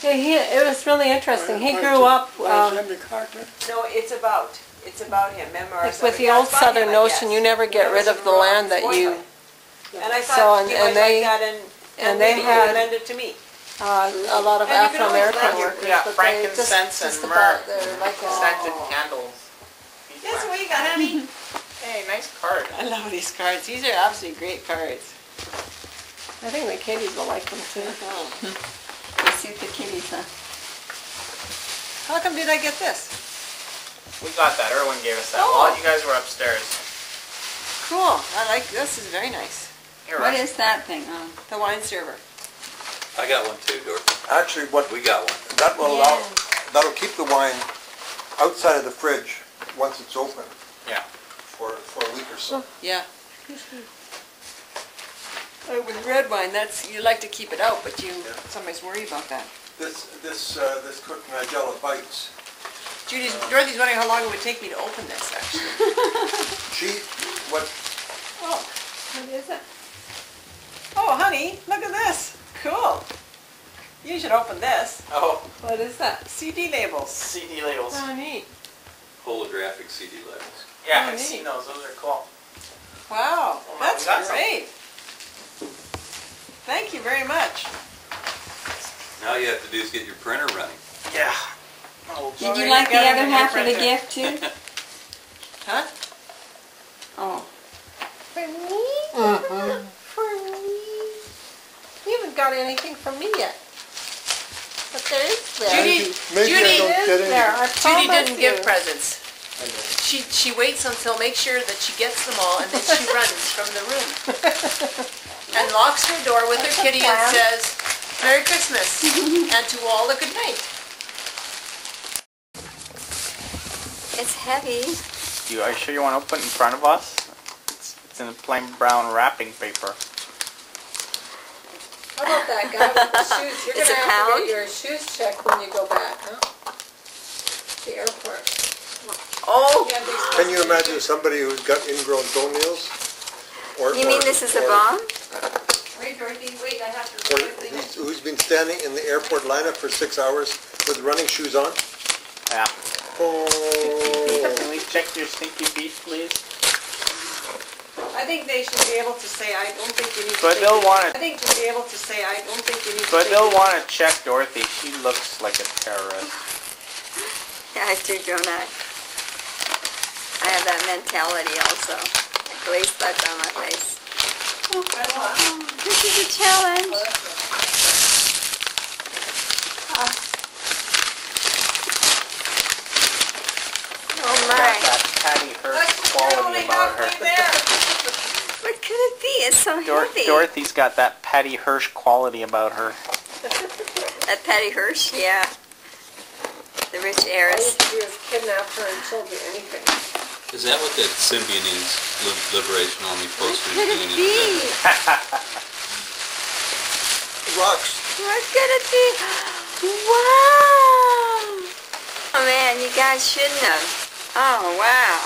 Yeah, it was really interesting. He grew up, Jimmy Carter. No, it's about him, memoirs. it's with the old Southern notion, you never get rid of the land that you, And I So, thought and- you and might they- like that and maybe they you would had- lend it to me. a lot of And you can always Afro-American lend your- workers. Yeah, but they frankincense just and about, myrrh. they're like Scented candles. Guess what you got, honey? Hey, nice card. I love these cards. These are absolutely great cards. I think the kiddies will like them too. They suit the kitties, huh? How come did I get this? We got that. Erwin gave us that. Oh. While you guys were upstairs. Cool. I like this. Is very nice. Here, What Russ. is that thing? Oh. The wine server. I got one too, Dorothy. Actually, what We got one. that will allow, that'll keep the wine outside of the fridge once it's open Yeah. for a week or so. Yeah. With red wine, that's you like to keep it out, but you somebody's worry about that. This cooked Nigella bites. Dorothy's wondering how long it would take me to open this. Actually. Oh, what is it? Oh, honey, look at this. Cool. You should open this. Oh, What is that? CD labels. CD labels. Oh, neat. Holographic CD labels. Yeah, Oh, I've neat. seen those. Those are cool. Wow, Well, that's we got some. great. Thank you very much. Now you have to do is get your printer running. Yeah. Oh, Did there you like you the go, other your half of the printer. gift too? Huh? Oh. For me? For me? You haven't got anything from me yet. But there is there. Maybe I don't get any. Judy didn't give presents. She waits until make sure that she gets them all, and then she runs from the room and locks her door with her kitty and says, "Merry Christmas," and to all a good night. It's heavy. Are you sure you want to open it in front of us? It's in a plain brown wrapping paper. How about that guy with the shoes? You're going to have to get your shoes checked when you go back, huh? The airport. Oh! Can you imagine somebody who's got ingrown toenails? You mean this is a bomb? Wait, Dorothy, wait, I have to... Or who's been standing in the airport lineup for 6 hours with running shoes on? Yeah. Oh. Can we check your stinky feet, please? I think they should be able to say, I don't think you need to But take they'll it. want I think to be able to say, I don't think you need to But take they'll it. want to check Dorothy. She looks like a terrorist. Yeah, I do, don't I? I have that mentality also. Glaze stuck on my face. This is a challenge. Oh my. That Patty Hearst quality about her. What could it be? It's so heavy. Dorothy's got that Patty Hearst quality about her. That Patty Hearst? Yeah. The rich heiress. All you do is kidnap her and she'll do anything. Is that what that Symbionese Liberation Army poster is What could doing? it be? Rocks. What could it be? Wow! Oh man, you guys shouldn't have. Oh wow.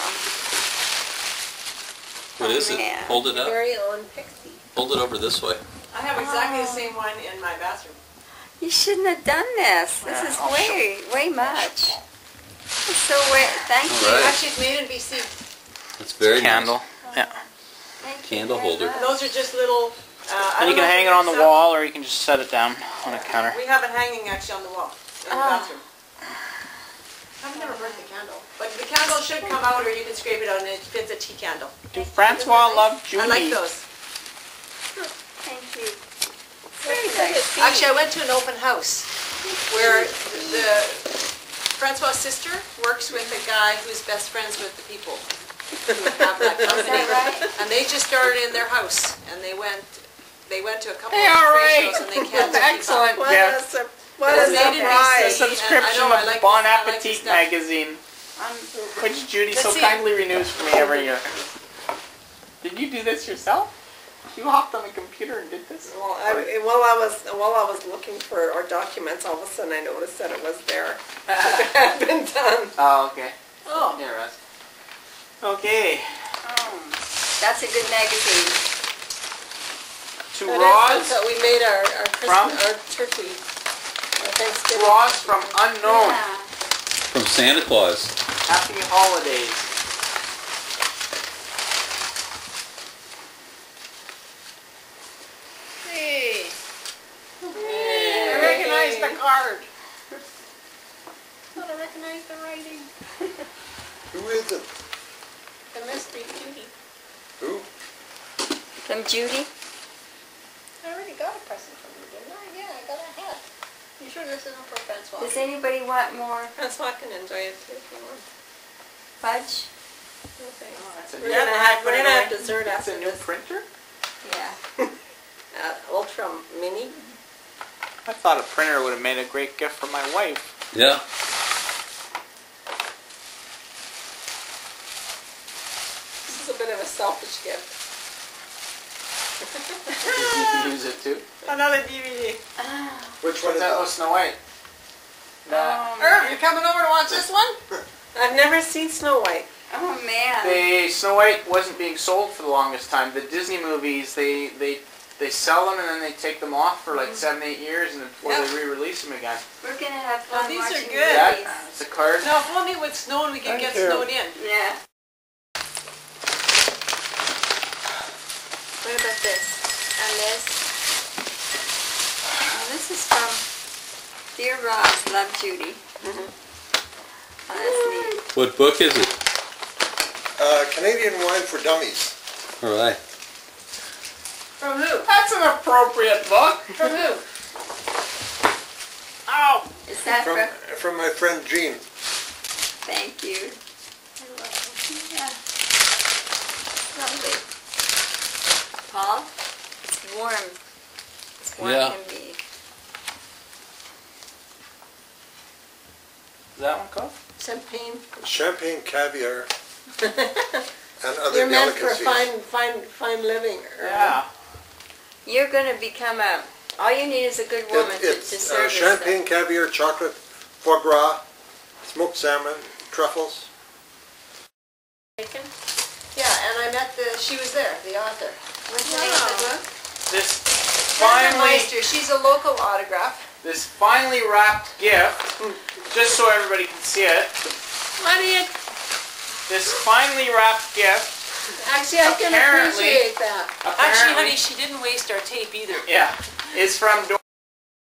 What is it? Man. Hold it up. Very own pixie. Hold it over this way. I have exactly the same one in my bathroom. You shouldn't have done this. This is way much. It's so weird. Thank you. All right. Actually, it's made in BC. That's very Candle. nice. Yeah. Candle holder. Those are just little... And you can hang it on the wall, or you can just set it down on a counter. We have it hanging actually on the wall in the bathroom. I've never burnt the candle. But the candle should come out, or you can scrape it out, and it's a tea candle. Do Francois love Judy? I like those. Thank you. Actually, I went to an open house where Francois' sister works with a guy who's best friends with the people who have that company. Is that right? And they just started in their house, and they went to a couple Hey, of all trade right. shows, and they can't keep Excellent. up. What a surprise. A subscription I of like Bon this- I like this Appetit stuff. magazine, which Judy so Let's see. kindly renews for me every year. Did you do this yourself? You hopped on the computer and did this? Well, while I was looking for our documents, all of a sudden I noticed that it was there. It had been done. Oh, okay. Oh. Here, Russ. Okay. Oh, that's a good magazine. To That Roz. is, so we made our From? Christmas, our turkey. Our Thanksgiving. Roz from Unknown. Yeah. From Santa Claus. Happy holidays. Hey. I recognize the card. I recognize the writing. Who is it? The mystery Judy. Who? From Judy? I already got a present from you, didn't I? Yeah, I got a hat. You sure this isn't for Francois? Does anybody want more Francois can enjoy it too if you want. fudge? No thanks. That's a We're gonna have dessert That's after a new this. printer? Yeah. Ultra mini. I thought a printer would have made a great gift for my wife. Yeah. This is a bit of a selfish gift. You can use it too. Another DVD. Which one is That that? was Snow White. Irv, you coming over to watch this one? I've never seen Snow White. Oh man. Snow White wasn't being sold for the longest time. The Disney movies, they sell them and then they take them off for like 7-8 years and before they re-release them again. We're gonna have fun these are watching good. movies. Yeah, it's a card. No, if only it would snow and we could get snowed in. Yeah. What about this? And this? Oh, this is from Dear Roz, Love Judy. Oh, that's neat. What book is it? Canadian Wine for Dummies. All right. From who? That's an appropriate book. From who? Oh, Is that From my friend Jean. Thank you. Yeah. Lovely. Paul, it's warm. It's warm Yeah. can be. Is that one called? Champagne. Champagne, caviar, and other You're meant for delicacies. fine living. Yeah. You're going to become a. All you need is a good woman to It's serve this champagne, stuff. caviar, chocolate, foie gras, smoked salmon, truffles. Yeah, and I met she was there, the author. What's the name of the book? This Brenda finally, Meister, she's a local autograph. this finely wrapped gift, just so everybody can see it. What do you... This finely wrapped gift. Actually, I can appreciate that. Actually, honey, she didn't waste our tape either. Yeah, is from Dorothy.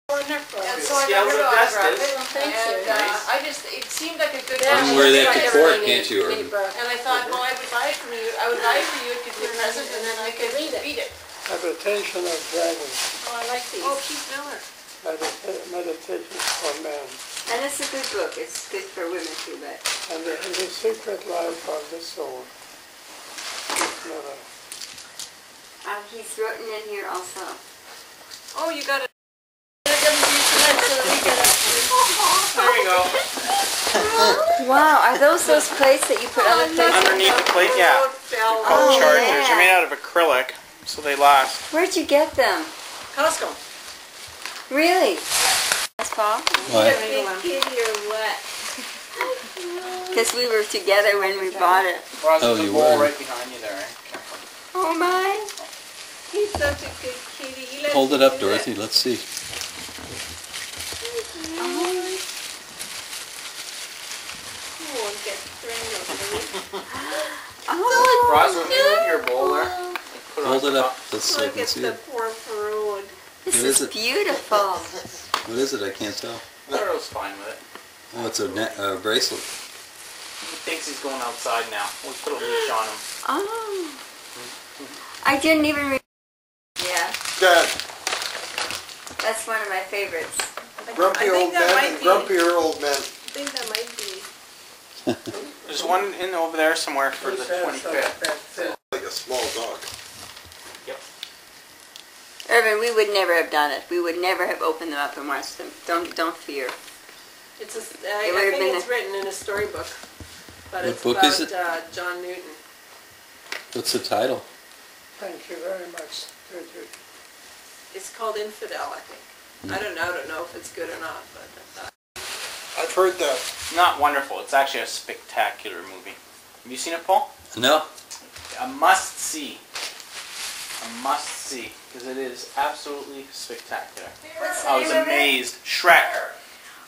Wonderful. And so I Scales got her of autograph. Justice. Thank you. It seemed like a good You can wear that to court, can't you? And I thought, well, I would buy it from you. I would buy it for you. It could be a present, and then I could read it. Habitation of Dragons. Oh, I like these. Oh, Keith Miller. Meditations for men. And it's a good book. It's good for women too, but. And the secret life of the soul. He's written in here also. Oh, you got it. There you go. Wow, are those plates that you put on the plate? Underneath the plate, yeah. Called chargers. yeah. They're made out of acrylic, so they last. Where'd you get them? Costco. Really? That's Paul? What? Because we were together when we bought it. Ross, Oh, there's a you bowl were. right behind you there. Oh my. He's such a good kitty. Hold it up, Dorothy. Let's see. Oh, Ross, will you move your bowl there? Put Hold on it up. top. Let's so I can see it. poor Farode. this What is is it? beautiful. What is it? I can't tell. Pharaoh's fine with it. Oh, it's a bracelet. He thinks he's going outside now. We'll put a leash on him. Oh. I didn't even remember. Yeah, Dad, that's one of my favorites. grumpy old man and grumpier old man. I think that might be. There's one in over there somewhere for the 25th. Like a small dog. Yep. Irvin, we would never have done it. We would never have opened them up and watched them. Don't fear. It's I would've think been it's written in a storybook. But What it's book about is it? John Newton. What's the title? Thank you very much. It's called Infidel, I think. I don't know if it's good or not, but I've heard that. Not wonderful. It's actually a spectacular movie. Have you seen it, Paul? No. A must see. A must see. Because it is absolutely spectacular. I was amazed. Shrek.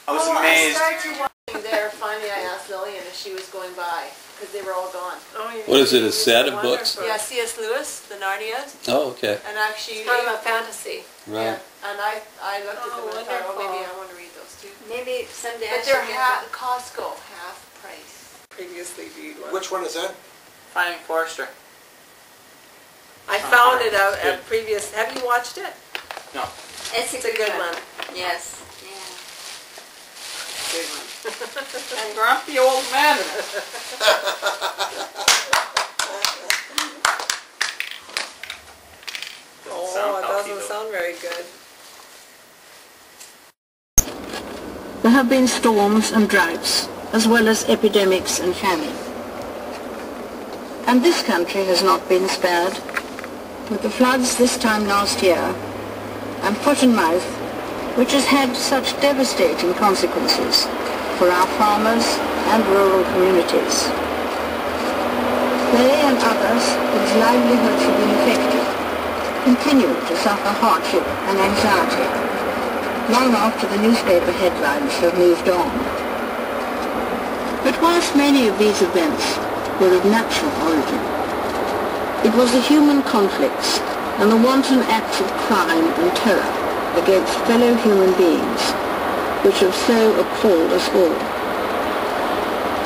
I was amazed. I started watching there. Finally, I asked Lillian if she was going by because they were all gone. Oh, yeah. What is it? A set of books? Yeah, C.S. Lewis, The Narnias, Oh, okay. and actually it's kind of a fantasy. Right. Yeah, and I looked at them and I thought, oh, maybe I want to read those too. Maybe someday But I they're should get them. Costco half price. Previously viewed one. Which one is that? Finding Forrester. I found it out at previous. Have you watched it? No. It's a good one. Yes. Yeah. Good one. And grumpy old man. Oh, it doesn't sound very good. There have been storms and droughts, as well as epidemics and famine. And this country has not been spared, with the floods this time last year, and foot and mouth, which has had such devastating consequences for our farmers and rural communities. They and others whose livelihoods have been affected continue to suffer hardship and anxiety, long after the newspaper headlines have moved on. But whilst many of these events were of natural origin, it was the human conflicts and the wanton acts of crime and terror against fellow human beings which have so appalled us all.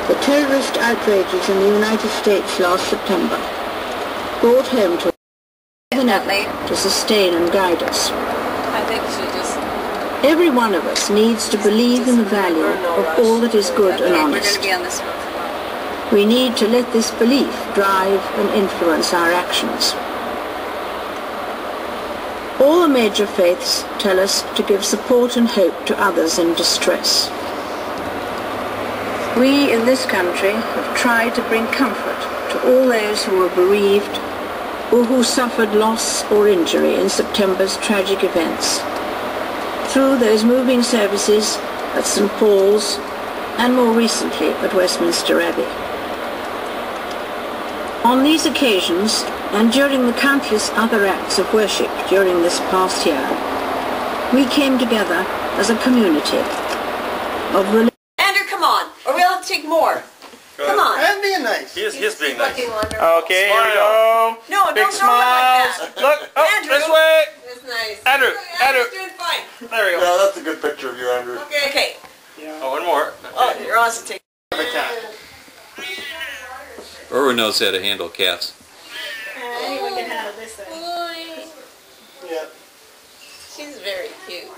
The terrorist outrages in the United States last September brought home to to sustain and guide us. I think she just Every one of us needs to believe in the value of all that is good and honest. We need to let this belief drive and influence our actions. All the major faiths tell us to give support and hope to others in distress. We in this country have tried to bring comfort to all those who were bereaved or who suffered loss or injury in September's tragic events, through those moving services at St. Paul's and more recently at Westminster Abbey. On these occasions, and during the countless other acts of worship during this past year, we came together as a community of religious... Andrew, come on, or we'll have to take more. Come on. I'm being nice. He is being nice. Okay, here we go. No, big don't smiles. Look like that. Look, oh, Andrew. this way. That's nice. Andrew. doing fine. There we go. Yeah, that's a good picture of you, Andrew. Okay. Oh, one more. Oh, you're awesome. Take Erwin knows how to handle cats. Anyone can handle this then. Yeah. She's very cute.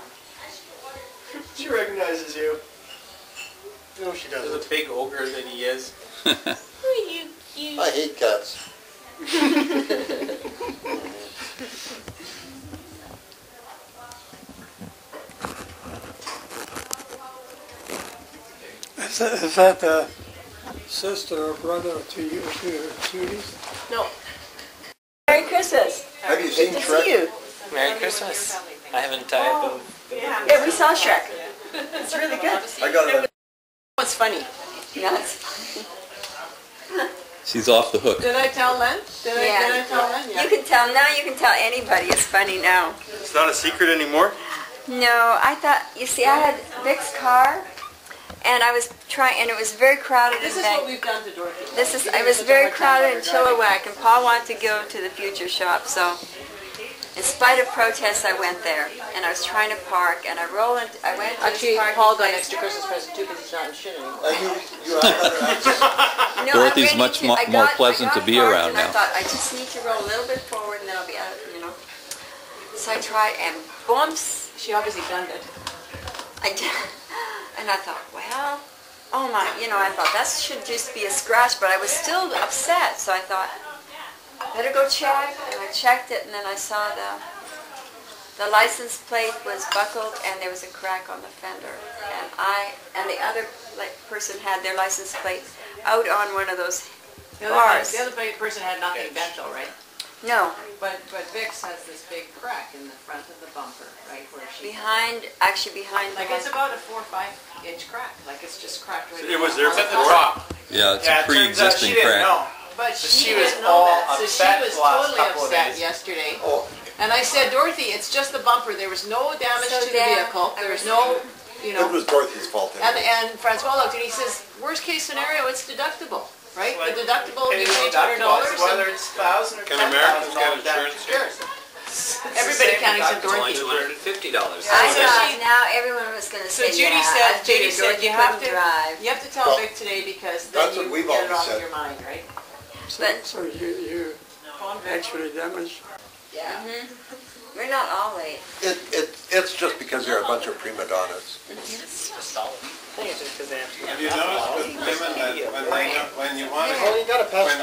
She recognizes you. No, she There's doesn't. a big ogre that he is. Oh, you cute. I hate cats. Is that the sister or brother to you, to Judy's? No. Merry Christmas. Have you seen Good to Shrek? see you. Merry Christmas. I haven't Yeah, we saw Shrek. It's really good. I got it. What's funny? Nuts. She's off the hook. Did I tell Len? Did I tell Len? Yeah. You can tell now. You can tell anybody. It's funny now. It's not a secret anymore? No, I thought. You see, I had Vic's car, and I was trying, and it was very crowded. This is what we've done to Dorothy. I was very crowded in Chilliwack, and Paul wanted to go to the Future Shop, so in spite of protests, I went there, and I was trying to park, and I went to Actually, this parking Paul got an place. extra Christmas present too because he's not in shit anymore. You have better access. No, Dorothy's I much really more pleasant to be parked, around and now. I thought, I just need to roll a little bit forward, and then I'll be out, So I tried, and bumps. She obviously gunned it. I did. And I thought, well, oh my, I thought that should just be a scratch, but I was still upset, so I thought, better go check, and I checked it, and then I saw the license plate was buckled, and there was a crack on the fender, and the other person had their license plate out on one of those bars. The other person had nothing bent though, right? No. But Vic's has this big crack in the front of the bumper, right where she... Actually behind Like it's about a 4 or 5 inch crack. Like it's just cracked right It was there on at the the top. Yeah, it's a pre-existing crack. But she she was didn't know all that. So she upset was the last totally couple of upset days. yesterday. Oh. And I said, Dorothy, it's just the bumper. There was no damage So to the then vehicle. There was no, It was Dorothy's fault. And Francois looked and he says, worst case scenario, it's deductible. Right? Like, the deductible, you It's pay $200. deductible, whether it's $1,000 or Can Americans get $10,000, that's insurance? yours. Everybody can't except It's Dorothy. $250. I thought now everyone was going to So say, Judy yeah, said you have to drive. tell Well, Vic today because then that's you what we've get it always off said. your mind, right? So you actually demonstrate. Yeah. We're not all late. It's just because you're a bunch of prima donnas. Have you noticed with women that when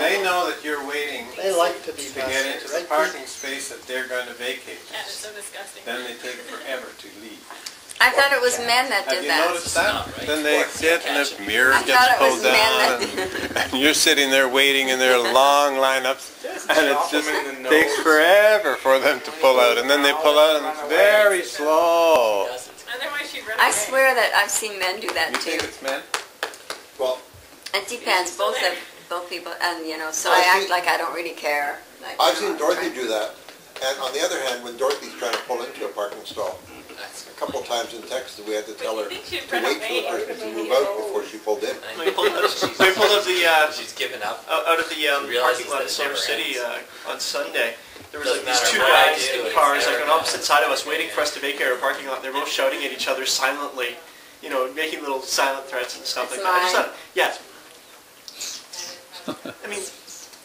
they know that you're waiting They like to be to get into the parking space that they're going to vacate, Yeah, it's so disgusting. then they take forever to leave. I thought it was men that Have did you that. noticed that? Then they sit and the mirror I gets thought it was pulled men down that and you're sitting there waiting in their long lineups and it just takes forever for them to pull out and then they pull out and it's very slow. Otherwise she'd run I away. swear that I've seen men do that You too. think it's men? Well, It depends. Both people, and so I've I act seen- like I don't really care. Like, I've seen Dorothy do that. And on the other hand, when Dorothy's trying to pull into a parking stall, a couple of times in Texas we had to tell her to wait for the person to move out before she pulled in. They pulled out of the She's given up. out of the Realizes parking lot that in it Silver never City ends. on Sunday. There was Doesn't like these matter two what I guys do, in it's cars never like on gonna opposite side of us waiting for us to vacate our parking lot. They're both shouting at each other silently, making little silent threats and stuff It's like that. I just mine. thought, yeah. I mean,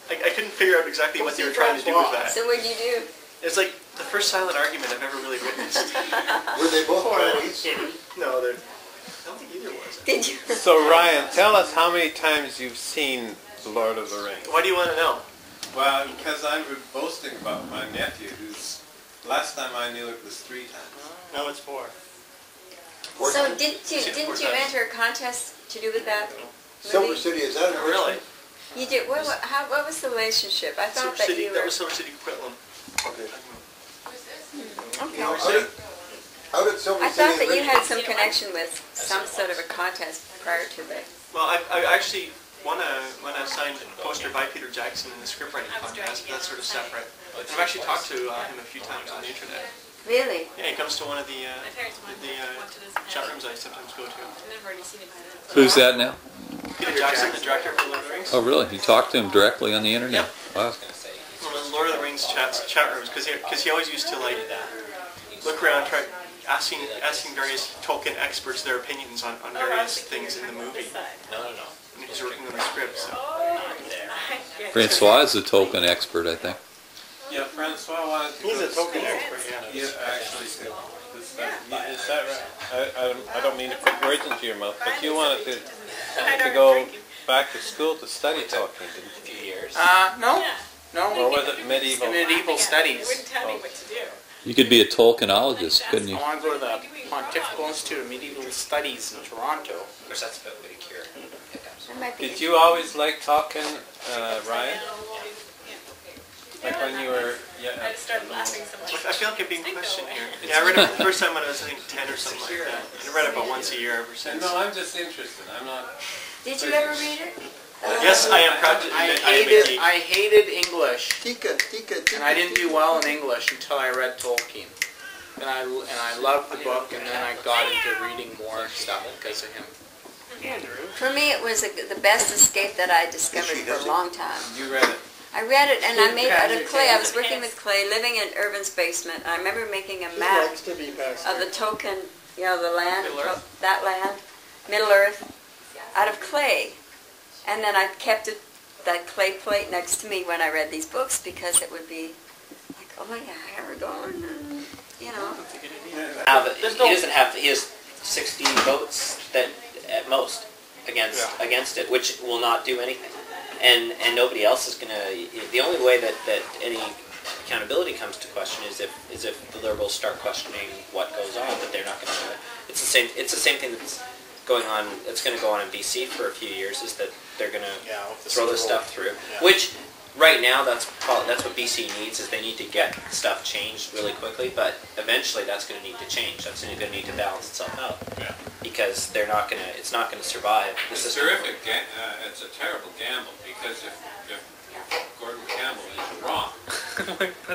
I couldn't figure out exactly what they were trying to do with that. So what'd you do? It's like the first silent argument I've ever really witnessed. Were they both trying to eat City. No, I don't think either was. Did you? So Ryan, tell us how many times you've seen The Lord of the Rings. Why do you want to know? Well, because I'm boasting about my nephew, who's last time I knew it was 3 times. No, it's 4. So didn't you enter a contest to do with that? Silver City, is that really? You did. What was the relationship? I thought Silver that you were. That was Silver City, Quitlam. Okay. Okay. How did Silver I City thought that you had originate? some connection with some sort of a contest prior to that. Well, I actually won a signed poster by Peter Jackson in the script writing contest, but that's sort of separate. And I've actually talked to him a few times on the internet. Really? Yeah, he comes to one of the chat rooms I sometimes go to. Who's that now? Peter Jackson, the director of Lord of the Rings. Oh, really? You talked to him directly on the internet? Wow. One of the Lord of the Rings chat rooms, because he always used to like look around, asking various Tolkien experts their opinions on various things in the movie. And he's working on the script, so. Francois is a Tolkien expert, I think. Yeah, Francois wanted to. He's a Tolkien expert, yeah. Yeah, actually, is that right? I don't mean to put words into your mouth, but you wanted to go back to school to study Tolkien, didn't you? A few years. No. Or was it medieval? Medieval studies. It wouldn't tell me what to do. You could be a Tolkienologist, couldn't you? I want to go to the Pontifical Institute of Medieval Studies in Toronto. Of course, that's about way to cure. Did you always like Tolkien, Ryan? Like when you were, I just started laughing so much. I feel like I'm being questioned here. Yeah, I read it the first time when I was, I think, 10 or something like that. I read it about once a year ever since. No, I'm just interested. I'm not. Did you ever read it? Yes, I am proud to admit I hated English, and I didn't do well in English until I read Tolkien. And I loved the book, and then I got into reading more stuff because of him. For me, it was the best escape that I discovered for a long time. You read it? I read it, and I made it out of clay. I was working with clay, living in Irvin's basement. I remember making a map of the Tolkien, the land, that land, Middle Earth, out of clay. And then I kept that clay plate next to me when I read these books because it would be like, oh yeah, Aragorn, and, He doesn't have. He has 60 votes that at most against it, which will not do anything. And nobody else is gonna. The only way that any accountability comes to question is if the Liberals start questioning what goes on, but they're not going to do it. It's the same thing that's going on. It's going to go on in BC for a few years. Is that they're going to throw this stuff through, which right now that's what BC needs. Is they need to get stuff changed really quickly, but eventually that's going to need to change. That's going to need to balance itself out because they're not going to. It's not going to survive. It's terrific. It's a terrible gamble because if Gordon Campbell is wrong,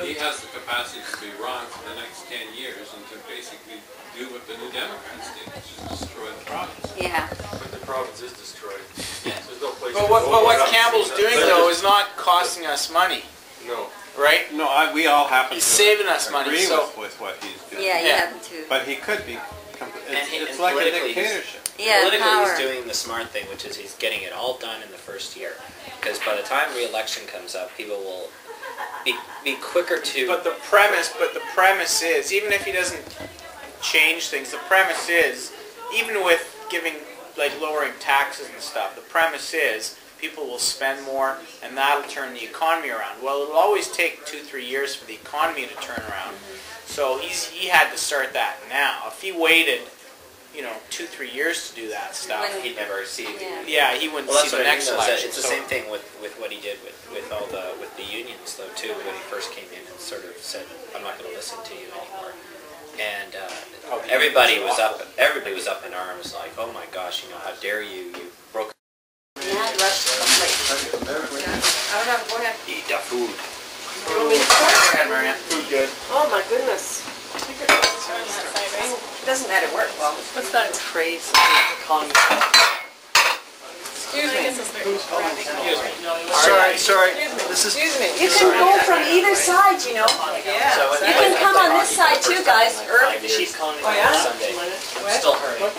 he has the capacity to be wrong for the next 10 years and to basically do what the New Democrats did, which is destroy the province. Yeah. But the province is destroyed. There's no place But what Campbell's doing though is not costing us money. No. Right? No, we all happen He's to saving us money. agree So with what he's doing. Yeah, you happen to. But he could be. It's And like a politically, dictatorship. Yeah, politically power. he's doing the smart thing, which is he's getting it all done in the first year. Because by the time re-election comes up, people will be quicker to. But the premise is, even if he doesn't change things, the premise is, even with lowering taxes and stuff, the premise is people will spend more and that'll turn the economy around. Well, it'll always take 2-3 years for the economy to turn around. So he had to start that now. If he waited, 2-3 years to do that stuff, he'd never see. Yeah, he wouldn't see the next election. It's the same thing with what he did with the unions though too. When he first came in and sort of said, "I'm not going to listen to you anymore," and everybody was up in arms, like, "Oh my gosh, how dare you broke." Yeah, rush to the plate. I don't know. Go ahead. Eat the food. You want me to start? Food good. Oh my goodness. It doesn't matter where it well. What's that phrase? Excuse me. Sorry. This is. Excuse me. You can go from either side, Yeah. You can come on this side too, guys. She's calling me Oh, yeah? Sunday. I'm still hurting.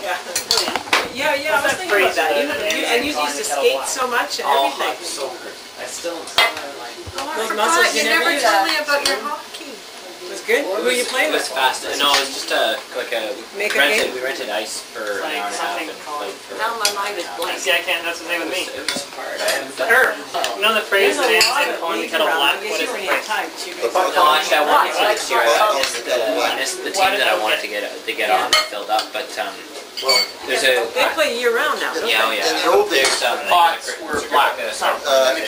Yeah, I was thinking about that. And you used to skate so much and Oh, everything. I'm so hurt. I still am. Oh, I forgot. You never told me about your hockey. It's good? Who are you playing It with? was fast. No, it was just Make a game? we rented ice for an hour and a half and played for. Now my mind is blank. See, I can't. That's the same with me. It was hard. I haven't done Sure. it. You know the phrase that ends in corn to kettle black? What is the phrase? No, actually, I wanted to next year. I missed the team that I wanted to get on filled up, but there's a. They play year round now. Yeah, oh yeah. There's pots were black. The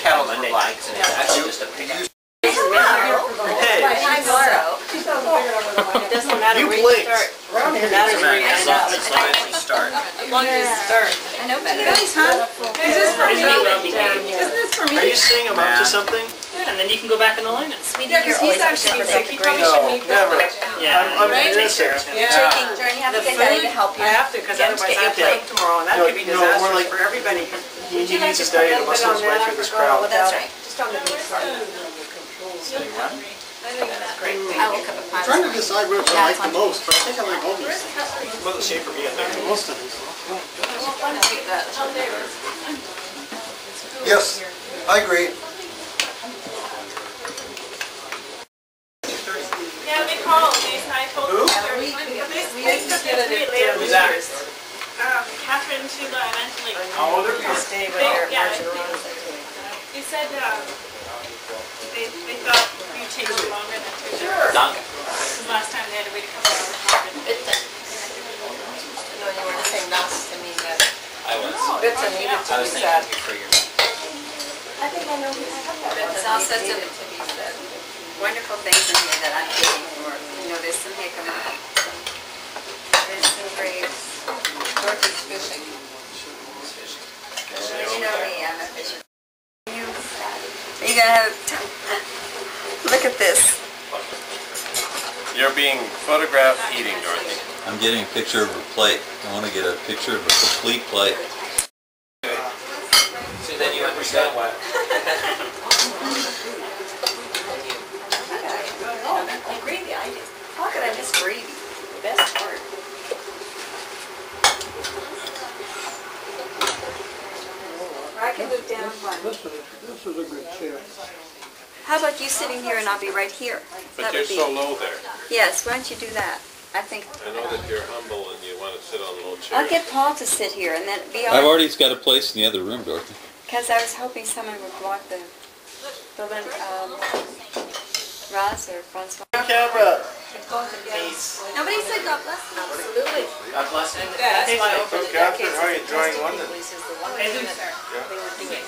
kettles were Monday black. nights, and it's actually just a pickup. Hi, Laura. It doesn't matter where you start. It matters where you end up. As long as you start. As long as you start. I know better. Guys, huh? Is this for me? Isn't this for me? Are you saying I'm up to something? Yeah, and then you can go back in the lineup. Yeah, because he's actually sick. He probably shouldn't eat this much. Yeah. I'm Right? innocent. Yeah. Jordan, you have to get Daddy to help you. I have to, because otherwise I have to cook tomorrow, and that could be disastrous for everybody. He uses Daddy to muscle his way through this crowd. That's right. Just on the beach part. I will cook a I'm trying to decide which I like the most, but I think I like homeless. It wasn't safe for me in there. Most of these. Yes, I agree. Yeah, they called. I told them. They took it later. Who's that? Catherine and Sheila eventually. Oh, they're coming. Stay with their They said they thought you'd take a little longer than 2 hours. Danke. Last time they had to wait a couple hours longer. No, you weren't saying nice to me that I was. bits are needed to I be was said. thinking for your. I think I know who's There's all sorts of wonderful things in here that I'm looking for. You know, there's some jicama. There's some grapes. Dorothy's fishing. You know me, I'm a fisher. You're gonna have look at this. You're being photographed eating, Dorothy. I'm getting a picture of a plate. I want to get a picture of a complete plate. So then you understand why. Gravy, how could I miss gravy? The best part. I can move down one. This is a good chair. How about you sitting here and I'll be right here? But you're so low there. Yes, why don't you do that? I think I know that you're humble and you want to sit on a low chair. I'll get Paul to sit here and then be I've on. already got a place in the other room, Dorothy. Because I was hoping someone would block the Roz or Francois. Camera. Nobody said God bless them. Absolutely. God bless you. That's why over the Catherine, decades, how are you drawing London? police is the one thing that they were doing.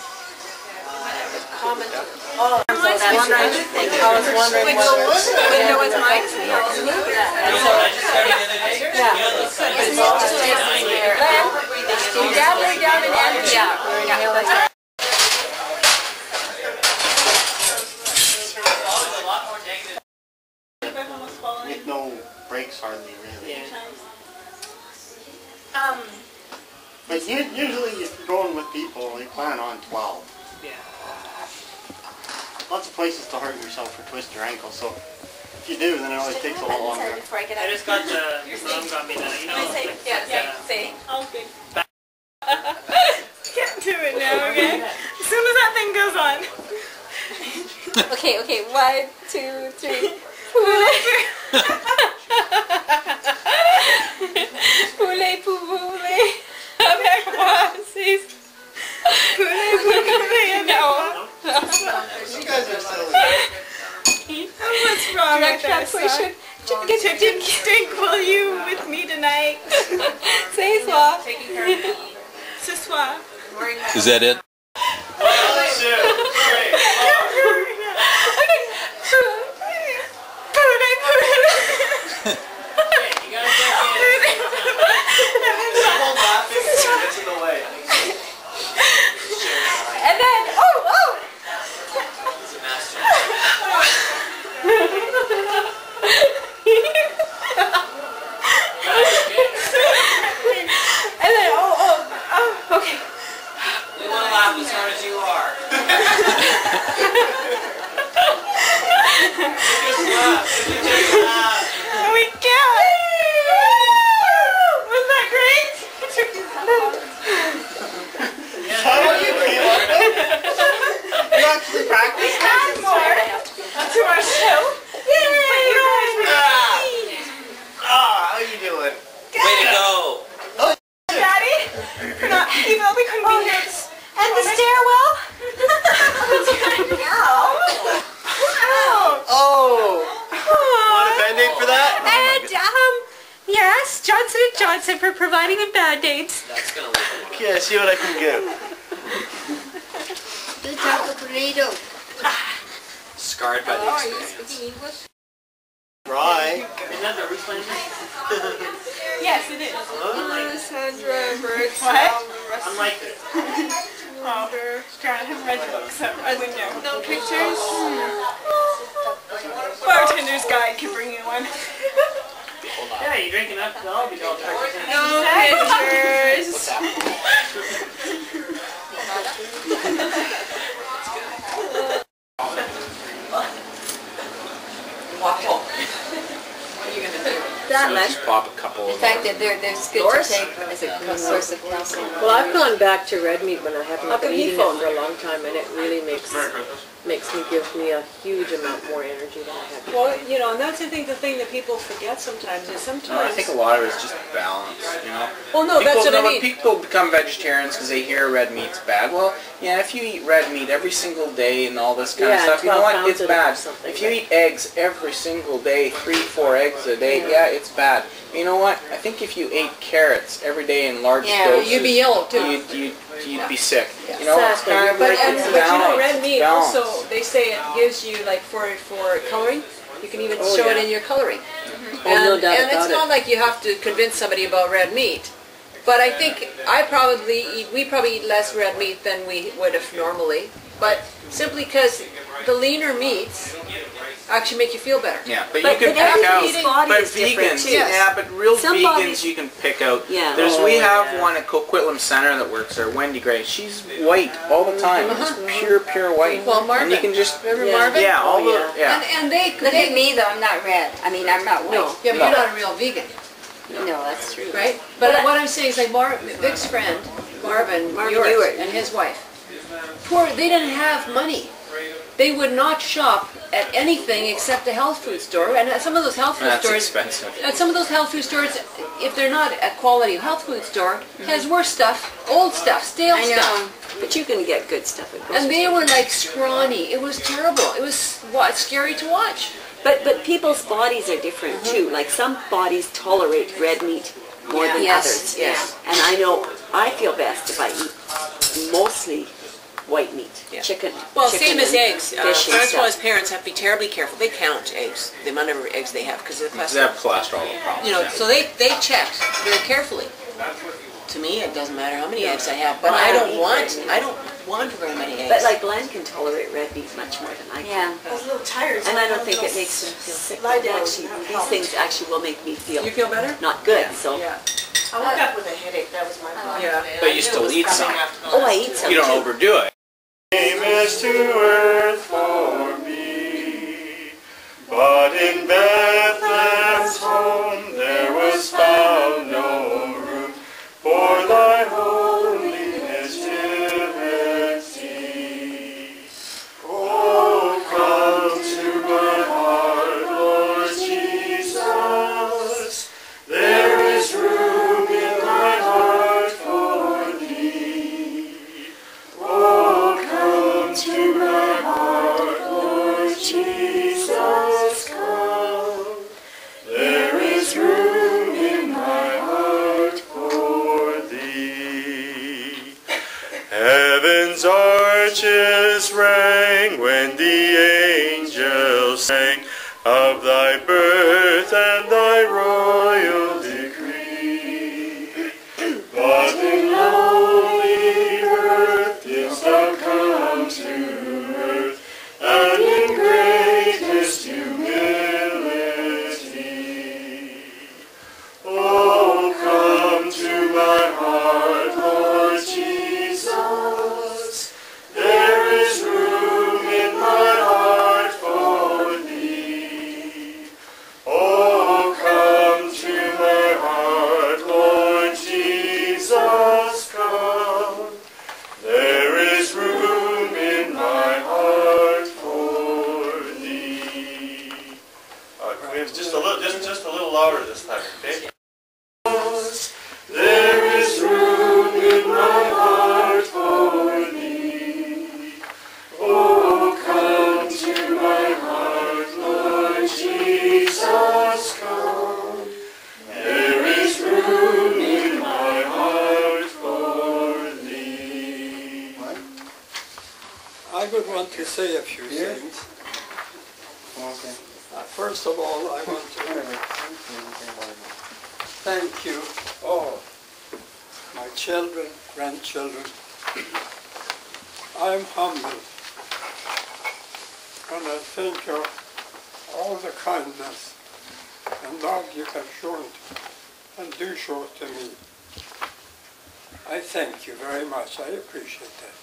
Comment. Oh, I was wondering Window was mine. Down and yeah. With no brakes hardly, really. But usually if you're going with people, they plan on 12. Yeah. Lots of places to hurt yourself or twist your ankle, so if you do, then it always takes a little longer. I just got the mom got me that, you know. Say. All good. Can't do it now, okay? As soon as that thing goes on. Okay, 1, 2, 3. Poulet, poulet. Avec moi, 6. Poulet, poulet. No. You guys are silly. What's wrong with that song? Drink will you with me tonight? Say soir. Ce soir. Is that it? And then, oh! And then, okay. Yes, Johnson & Johnson for providing the Band-Aids. That's going to live. Okay, see what I can get. Scarred by the experience. Right. Isn't that the roof line? Yes, it is. Sandra Brooks. What? Unlike this. Oh, trying to have red books at my window. No pictures? Bartender's guide can bring you one. Yeah, you drink enough, I'll be all charged. No pictures. That much. Just pop a couple. In fact, they're good to take as a source of calcium. Well, I've gone back to red meat when I haven't How been come he eating it phoned? for a long time, and it really makes me give me a huge amount more energy than I have. Well, you know, and that's I think the thing that people forget sometimes is sometimes. No, I think a lot of it is just balance, you know. Well, no, that's what I mean. People become vegetarians because they hear red meat's bad. Well, yeah, if you eat red meat every single day and all this kind of stuff, you know what? It's bad. If you eat eggs every single day, 3-4 eggs a day, yeah, it's bad. But you know what? I think if you ate carrots every day in large doses, you'd be yellow too. You'd be sick. Yeah. You know, But you know, red meat also, they say it gives you, like, for coloring, you can even show it in your coloring. No doubt and it's not like you have to convince somebody about red meat. But I think we probably eat less red meat than we would have normally. But simply because the leaner meats actually make you feel better. Yeah, but you can pick out. But vegans, yeah, but real vegans you can pick out. Yeah. We have one at Coquitlam Center that works there, Wendy Gray. She's white all the time, just pure white. Well, Marvin, and you can just remember Marvin? Yeah, all the And they look at me though. I'm not red. I mean, I'm not white. No, yeah, but you're not a real vegan. No, that's true. Right? But what I'm saying is, like Vic's friend, Marvin Ewart, and his wife. They didn't have money. They would not shop at anything except a health food store, and at some of those health food stores, at some of those health food stores, if they're not a quality health food store, has worse stuff, old stuff, stale stuff. But you can get good stuff at grocery And they were like scrawny. It was terrible. It was scary to watch. But people's bodies are different too. Like some bodies tolerate red meat more than others. Yes. And I know I feel best if I eat mostly white meat, chicken. Well, chicken same as eggs. Fish and Francois' stuff. parents have to be terribly careful. They count eggs, the amount of eggs they have because of the cholesterol. They have cholesterol problems. You know, so they checked very carefully. To me, it doesn't matter how many eggs I have, but I don't want very many eggs. But like Glenn can tolerate red meat much more than I can. I was a little tired. And I don't think it makes him feel sick. But actually, these things actually will make me feel. You feel better? Not good. So. Yeah. I woke up with a headache. That was my problem. Yeah. But you still eat some. Oh, I eat some. You don't overdo it. Came as to earth for me, but in Bethlehem's home there was found no room for thy holy nativity. Oh, come to my heart, Lord Jesus, there is room in my heart for thee. Oh, come to my heart, Lord Jesus, come. There is room in my heart for thee. Heaven's arches rang when the angels sang of thy birth and thy royal decree. But in lowly birth didst thou come to earth, and in greatest humility. Oh, come to my heart, Lord Jesus. There is room in my heart for thee. to say a few things. Okay. First of all, I want to thank you all, my children, grandchildren. I'm humbled, and I think of all the kindness and love you have shown and do show to me. I thank you very much. I appreciate that.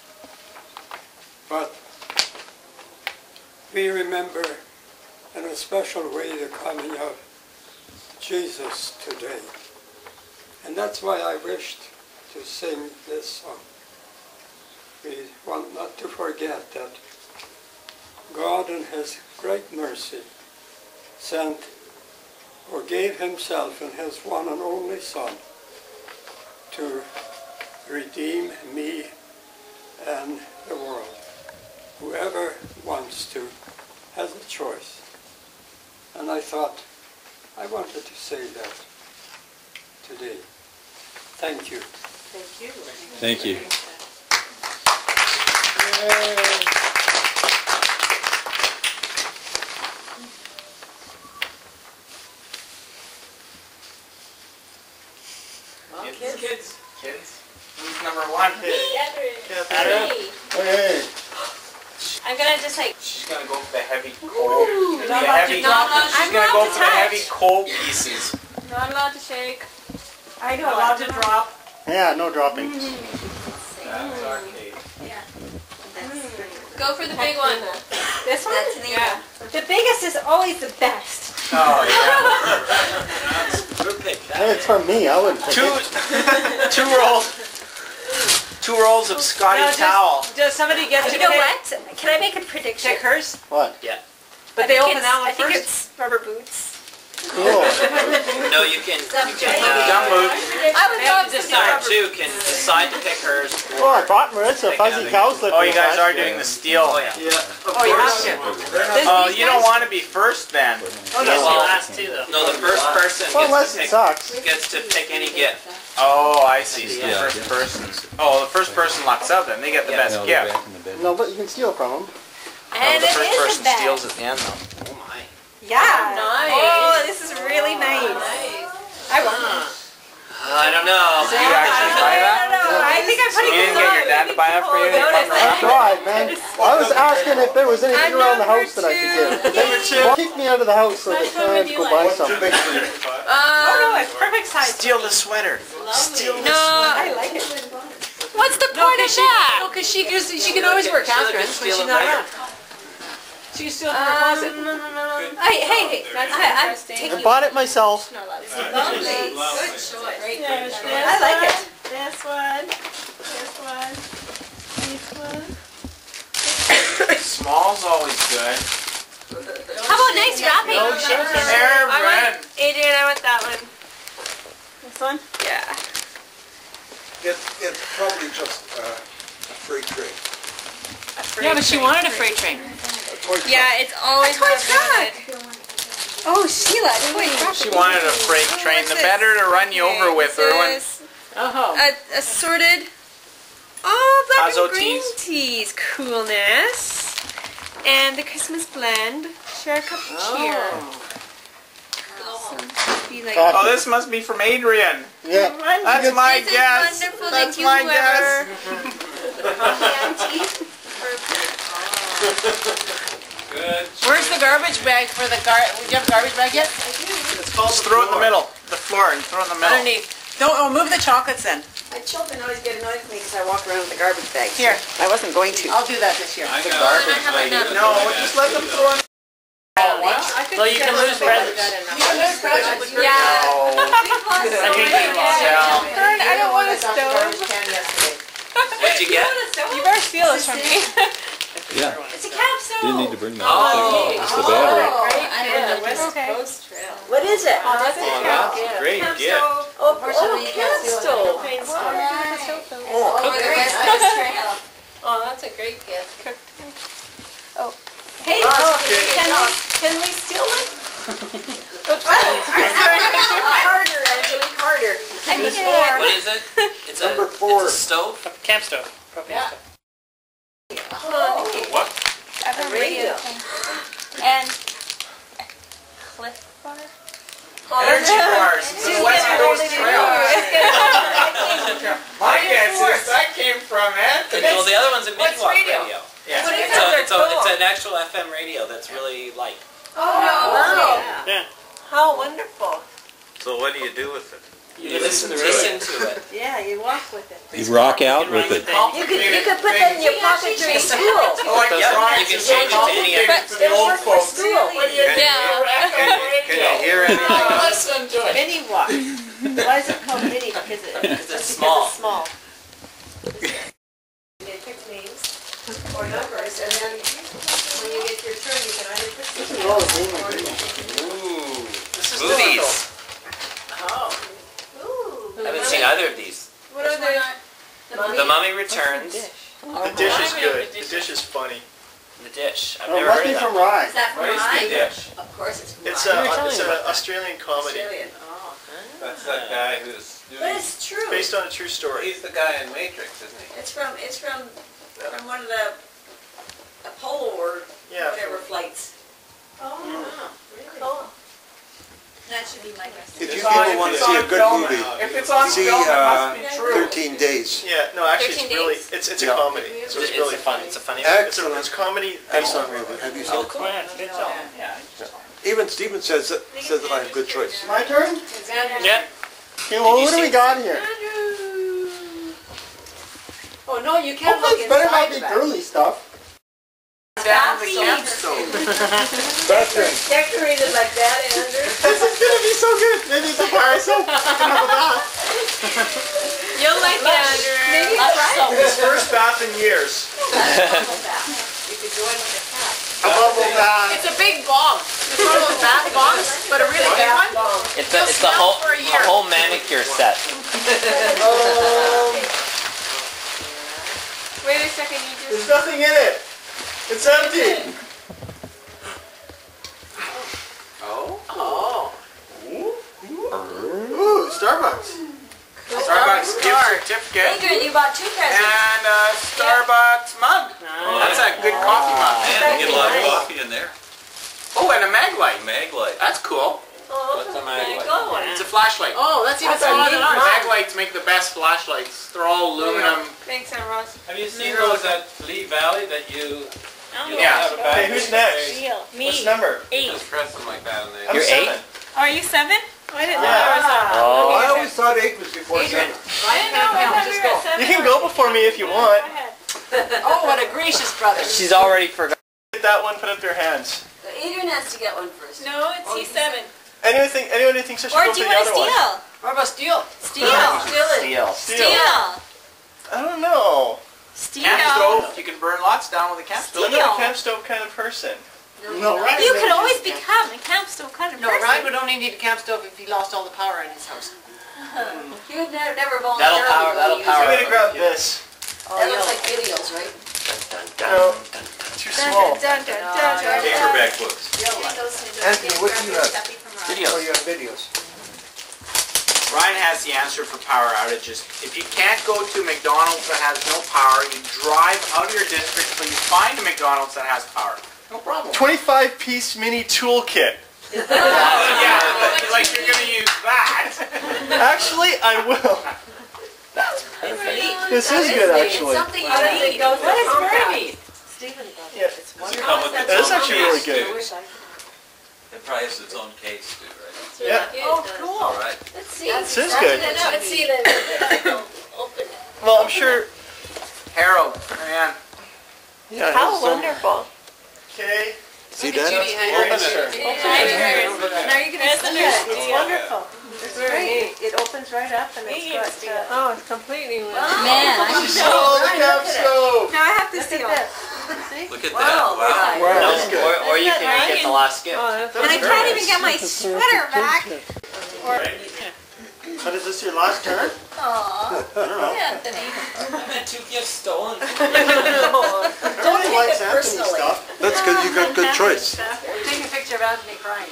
But we remember in a special way the coming of Jesus today. And that's why I wished to sing this song. We want not to forget that God in His great mercy sent or gave Himself and His one and only Son to redeem me and the world. Whoever wants to has a choice. And I thought I wanted to say that today. Thank you. Thank you. Thank you. Kids. Who's number one? Catherine. Hey. I'm gonna just like. She's gonna go for the heavy cold. She's gonna go for the heavy cold pieces. Not allowed to shake. I know. Not allowed to drop. Yeah, no dropping. That's arcade. Yeah. Go for the big one. This one? Yeah. The biggest is always the best. Oh yeah. Good pick. Hey, it's from me. I wouldn't pick it. Two rolls of Scotty Towel. Does somebody get to You know pick? what? Can I make a prediction? Pick hers? What? Yeah. But they open that one I think first? it's rubber boots. Cool. No, you can. Dumb move. I would love to Decide two can decide to pick hers. Oh, I bought her. It's a fuzzy cow slip. Oh, you guys are doing the steel. Oh yeah. Oh, you have to. Oh, you don't want to be first then. Oh, no. no. Last two though. No, the first person gets to pick any gift. Oh, I see. So the first person. Oh, the first person locks up. Then they get the best gift. No, but you can steal from them. And the it first is person the best. steals at the end though. Oh my. Yeah. Nice. Oh, this is really nice. I want it. I don't know. Did you actually buy that? I don't know. I think I'm putting You this didn't get on. your dad to buy that for you? I tried, man. I was asking if there was anything around the house that I could do. They kicked me out of the house so they can't go buy something. Oh, no, it's perfect size. Steal the sweater. Steal the I like it. What's the point of that? No, because she can always wear Catherine's when she's not around. She can steal from her closet. Hey, I'm taking I bought it myself. Lovely. Good choice. Yes, I like it. This one. This one. This one. Small's always good. How about nice wrapping? Adrian, I want that one. This one? Yeah. It's probably just a freight train. Yeah, but she wanted a freight train. Yeah, it's always a toy truck. Oh, Sheila, a toy truck. She wanted a freight train. The better to run you over with, Erwin. Assorted. Oh, black Hazo and green teas. Coolness. And the Christmas blend. Share a cup of cheer. Oh, this must be from Adrian. Yeah. That's my guess. Wonderful. That's Thank you, my whoever. guess. Good. Where's the garbage bag for the do you have a garbage bag yet? Just throw it in the middle. The floor and throw it in the middle. Underneath. Don't move the chocolates then. My children always get annoyed with me because I walk around with the garbage bag. Here. I wasn't going to. I'll do that this year. I The know. garbage lady. No, just let them throw it. So you can lose presents. Yeah. I don't want a stove. What'd you get? You better steal this from me. Yeah. It's a capsule. Didn't need to bring that. Oh. It's the battery. And the West Coast Trail. What is it? Oh, that's a great gift. Unfortunately, you can't steal stove. it. Oh, The West Coast Trail. Oh, that's a great gift. Hey, can we steal it? Harder, Angelique, harder. What is it? It's Number 4. It's a stove? Camp stove. Yeah. What? FM radio. And Cliff Bar? Energy bars. It's the West Coast Trail. My guess is that came from Anthony. Well, the other one's a mini walk radio? radio. Yeah. It's an actual FM radio that's really light. Oh, wow. Yeah. How wonderful. So what do you do with it? You listen to it. Yeah, you walk with it. You rock out with it. You could put that in your pocket during school. Oh, yeah. You can change it to any But it works for school. Can you hear anything? Listen to it. Mini walk. Why is it called mini? Because it's small. small. They pick names or numbers, and then when you get your turn, you can either put this Ooh. This is movies. Oh. I haven't seen either of these. What are they? The Mummy Returns. The dish is good. The dish is funny. The Dish. I've Oh, never must heard be of from that. Rye. Is that from What is The Rye? Dish? Of course it's from It's Rye. an Australian comedy. Australian. Oh. That's that guy who's doing. But it's true. Based on a true story. He's the guy in Matrix, isn't he? It's from one of the Apollo or Yeah. whatever flights. Oh, really? Cool. That should be my guess. If you people want to see a good movie, If it's on see film, it must be true. 13 Days. Yeah, no, actually, 13 it's really Days? it's a comedy. So it's really funny. It's a funny Excellent. It's comedy. Excellent movie. Have you seen it? Even Steven says that I have good choice. My turn? Yeah. Okay, well, what do we got here? Oh, no, you can't Hopefully look it's better not inside be the bag. girly stuff. Down the camp stove. Bathroom. Decorated like that, Andrew. This is gonna be so good. Maybe it's a fire soap. You'll like it, Andrew. Maybe try it. His first bath in years. You could join with a cat. A bubble bath. It's a big bomb. It's one of those bath bombs, but a really big one. It's a whole manicure set. Wait a second, you just... There's nothing in it. It's empty. Oh. Ooh, Starbucks. Starbucks gift certificate Adrian, you bought 2 presents. and a Starbucks mug. That's a good coffee mug. Man, you get a lot of coffee in there. Oh, and a mag light. Mag light. That's cool. What's a mag light? It's a flashlight. Oh, that's even That's a smaller than neat ours. Mag lights make the best flashlights. They're all aluminum. Thanks, Ross. Have you seen those at Lee Valley that you Yeah. have a bag? Okay, who's next? Me. What's number? 8. Just press them like that and they... I'm You're 7. 8? Oh, are you 7? Oh, I didn't know Yeah. there was a... Oh. I always thought 8 was before 7. I didn't know. I thought we were at 7. You can go before me if you want. Oh, what a gracious brother. She's already forgotten. Get that one, put up your hands. Adrian has to get one first. No, it's C7. Anyone who thinks I should Or go do for you the want other to one? steal? What about steel? Steal. Steal. I don't know. Steal. Camp stove. You can burn lots down with a camp stove. I'm not a camp stove kind of person. No, Ryan. You could always become a camp stove kind of No, person. Ryan would only need a camp stove if he lost all the power in his house. He would never voluntarily That'll use power. I'm gonna grab this. That looks like videos, right? No, too small. Paperback books. Anthony, what do you have? Videos. Oh, you have videos. Ryan has the answer for power outages. If you can't go to McDonald's that has no power, you drive out of your district till you find a McDonald's that has power. No problem. 25-piece mini toolkit. Yeah, like you're gonna use that. Actually, I will. This is good, actually. Something you don't think goes What is with Murphy? Stephen got Yeah. it. It's Does it wonderful. come with its That is own actually really case, good. too? It probably has its own case too, right? Yeah. Oh, cool. All right. Let's see. This is good. Let's see the open it. Well, I'm sure. Harold, Marianne. Yeah. How wonderful. Okay. See Judy that? Henry. Now you can open it. It's wonderful. It's very neat. It opens right up and it's got... Oh, it's completely weird. Man, I She stole the camp stove. Now I have to steal. Look at that. Wow. No, or you can get the last gift. And I can't even get my sweater back. But is this your last turn? Aww. Anthony. I've had 2 gifts stolen. Nobody likes Anthony stuff. That's because you got good choice. Take a picture of Anthony crying.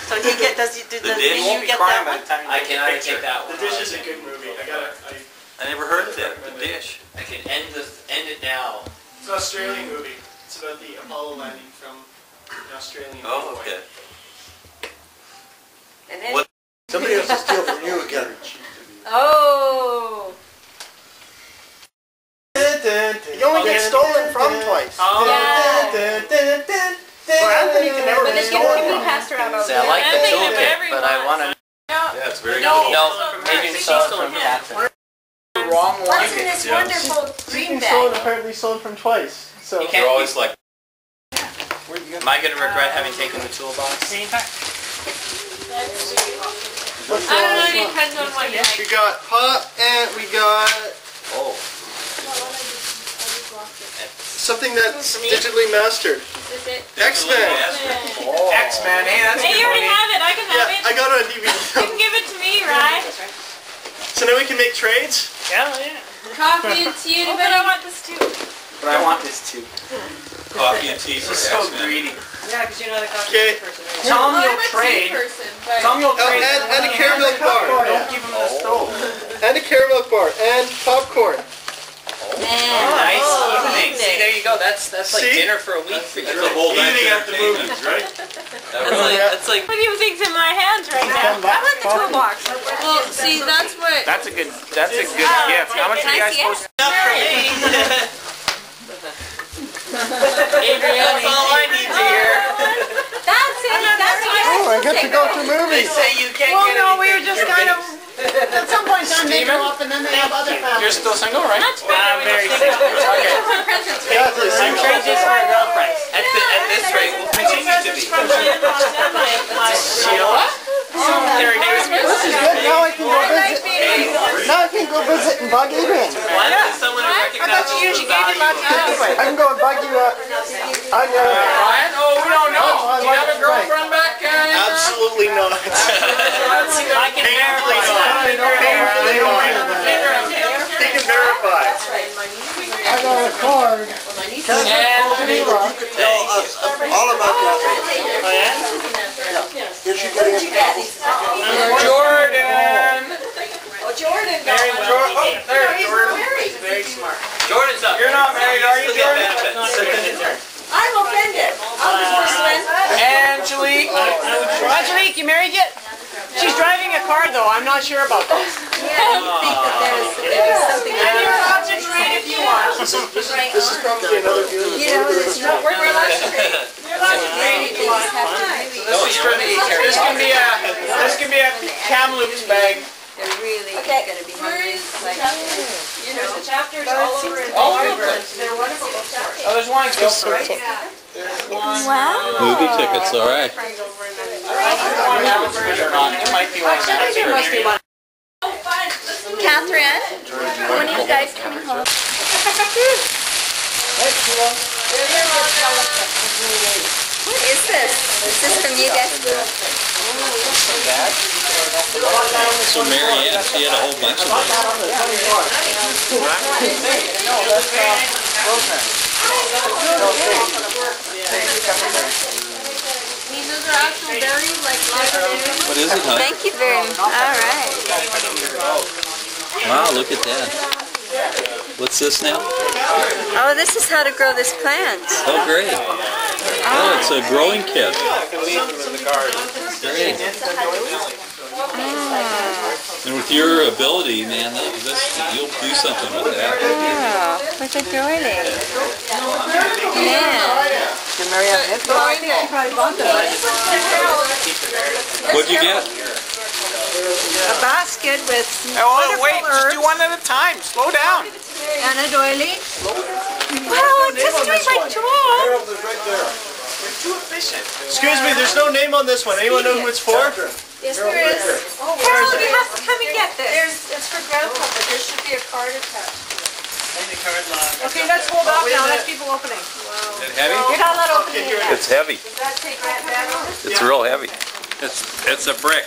So he get, does he The does dish you won't be get crying that by one? the time you I take can the either picture. take that The one. Dish is a good movie. I never heard of that. The Dish. I can end it now. It's an Australian movie. It's about the Apollo landing from the Australian. Oh, okay. And then What? Somebody has to steal from you again. oh. You only get stolen from twice. Yeah. Well, Anthony can never But be then stolen you from. passed around See, I like the toolkit, but I want to. Yeah, it's very No, cool. maybe stole it from Catherine. The wrong one. What's in this wonderful green He's stolen, bag? apparently stolen from twice. So You They're can't. always like, Am I going to regret having taken the toolbox? what's I don't know, it depends on what you We like. got pop and we got oh, something that's digitally mastered. Is it? X-Men. X-Men, hey, that's Hey, you already have it. I can have Yeah, I it. got it on DVD. You can give it to me, right? So now we can make trades? Yeah, yeah. Coffee and tea. Oh, but I want this too. But I want this too. coffee and tea for So X-Men. greedy. Yeah, because you're not a Okay. person. Tell him Well, you'll I'm a tea trade. person, but... Tell him you'll Oh, trade. and a caramel bar. Don't give him the stove. And a caramel bar. And popcorn. Nice evening. See, there you go. That's like See? dinner for a week for you. That's a whole night Eating at the entertainment. movies, right? That's like. What do you think's in my hands right now? I want the toolbox. Well, see, that's what... That's a good gift. How much are you guys supposed to? Adrian, that's all I need to hear. That's it. That's what Oh, I get to go to They movies. say you can't Well, get no, we anything. were just kind of, at some point in time, they grow up and then they have other You're families. still single, right? I'm very single. I'm trading this for a girl price. At this rate, we'll continue to be. Sheila? Merry Christmas. This is good. Now I can go visit. Now I can go visit and bug Adrian. What? Someone who recognizes the value. I can go and bug you on your... Ryan? Oh, we don't know. Do you have a girlfriend back, Absolutely not. I can verify. Painfully not. He can verify. I got a card. You could tell us all about that. Oh, yeah? Is she getting it? Jordan. Oh, Jordan. Very well. Oh, there, Jordan. Very smart. Jordan's up. You're not married, are you, Still get Jordan? benefits. I'm offended. I'll divorce Lynn. Angelique. Angelique, you married yet? She's driving a car though, I'm not sure about that. Yeah, you think that there's something. And you're allowed to trade if you want. This is probably another view. You know, it's not worth it. You're allowed to trade if you want. This can be a Kamloops bag. They're really going to be hungry. Like, you know, The chapters all over in All the over library. it. They're wonderful books. Oh, there's one gift, right? wow. Movie tickets, all right. There might be one. There must be one. Catherine, when are you guys coming home? What is this? Is this from you guys? So Mary Ann, she had a whole bunch of These are actual berries, like blackberries. What is it, huh? Thank you very much. All right. Wow, look at that. What's this now? Oh, this is how to grow this plant. Oh, great. Oh, it's a growing kit. Great. And with your ability, man, you'll do something with that. Oh, with a doily. Yeah. What'd you get? A basket with Oh, wait, just do one at a time. Slow down. and a doily. Wow, just doing my job. You're too efficient. Excuse me, there's no name on this one. Anyone know who it's for? Yes, there is. Harold, you have to come and get this. It's for Grandpa, but there should be a card attached. Okay, let's hold off now, let's keep opening. Is it heavy? You're not allowed to open it yet. It's heavy. Does that take that down? It's real heavy. It's a brick.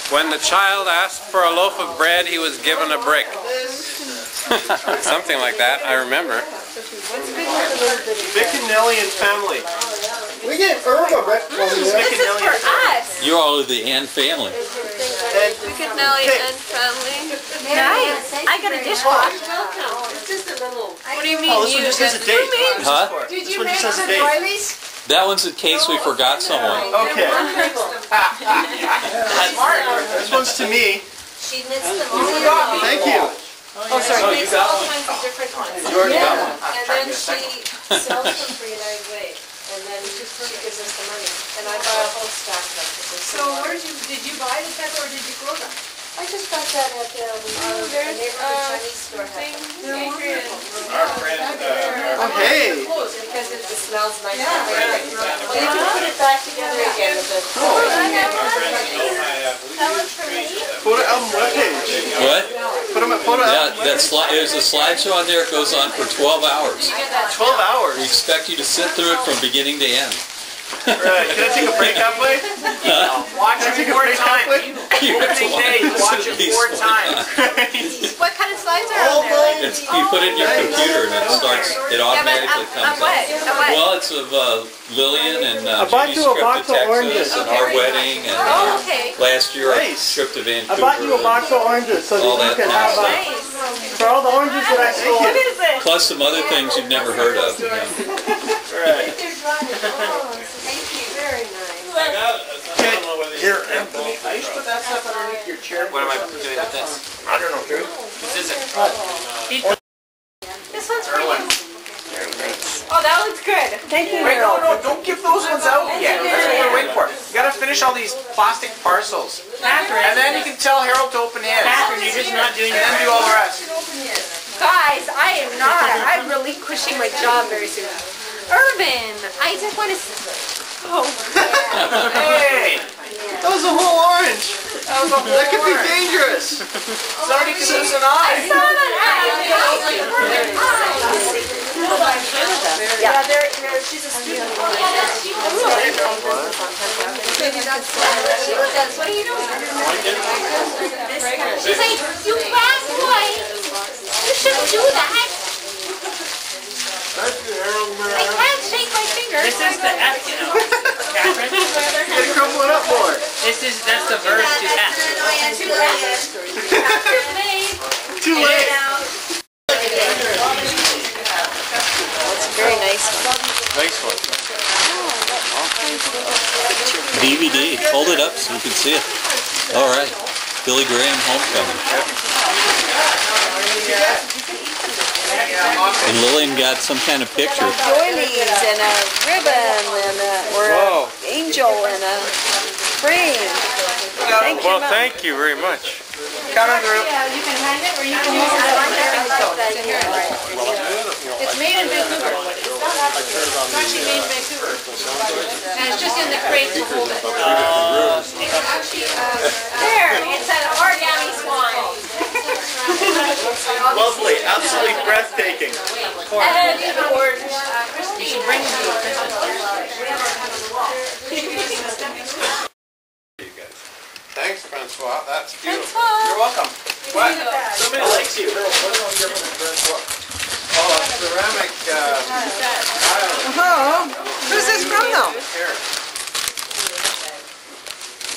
When the child asked for a loaf of bread, he was given a brick. Something like that, I remember. Vic and Nellie and family. We gave Irma Rick. This is for us. You're all of the Ann family. Vic and Nellie and family. Nice. I got a dishwasher. It's just a little. What do you mean? Oh, this one just has a date. Huh? Did you make the doilies? That one's in case we forgot someone. Okay. This one's to me. She knits them all. Thank you. Oh, sorry. You She makes got all one. kinds of different ones. You already got one. And then she sells them for United Way. And then she gives us the money. And I buy a whole stack of them. So where did you buy the pepper or did you grow them? I just got that at the neighborhood Chinese store. Our friend. Oh, hey. Because it smells nice. Well, you can put it back together again with the... Photo album webpage. What? Put them at photo album. Yeah, there's a slideshow on there. It goes on for 12 hours. 12 hours? We expect you to sit through it from beginning to end. Right. Can I take a break halfway? Watch it 4 times. Opening day, watch it 4 times. What kind of slides are on there? You put it in your computer and it automatically comes up. Well, it's of Lillian and Judy's trip to Texas and our wedding and last year our trip to Vancouver. I bought you a box of oranges so that you can have for all the oranges that I stole. What is it? Plus some other things you've never heard of. You know. Right. Thank you. Very nice. Here, Anthony. I used to put that stuff underneath your chair. What am I doing with this? I don't know, dude. This isn't. This one's for you. Very nice. Oh, that looks good. Thank you. Wait, no, don't give those ones out yet. That's what we're waiting for. You gotta finish all these plastic parcels. And then you can tell Harold to open his. Catherine, you're just not doing and then do all the rest. Guys, I am not. I'm relinquishing my job very soon. Irvin, I just want to... Oh. Hey! That was a whole orange! That could be dangerous! Somebody could lose an eye! I saw that! Yeah, she's a student. What are you doing? She's like, you bad boy. You shouldn't do that. Thank you, Harold. I can't shake my fingers. This is the F, you know. Catherine? Gotta crumble it up more. That's the verb to F. Too late. That's a very nice one. Nice one. DVD. Hold it up so you can see it. All right. Billy Graham Homecoming. And Lillian got some kind of picture. Doilies and a ribbon and or an angel and a frame. Thank you very much. Count on through. Yeah, you can hang it or you can use it on there. It's made in Vancouver. It's actually made in Vancouver. And it's just in the crate to hold it. There, it's an origami swan. Lovely, absolutely breathtaking. And orange. You should bring them to a Christmas. Thanks, Francois. That's beautiful. You're welcome. What? Somebody likes you. Oh, ceramic Who's this from though?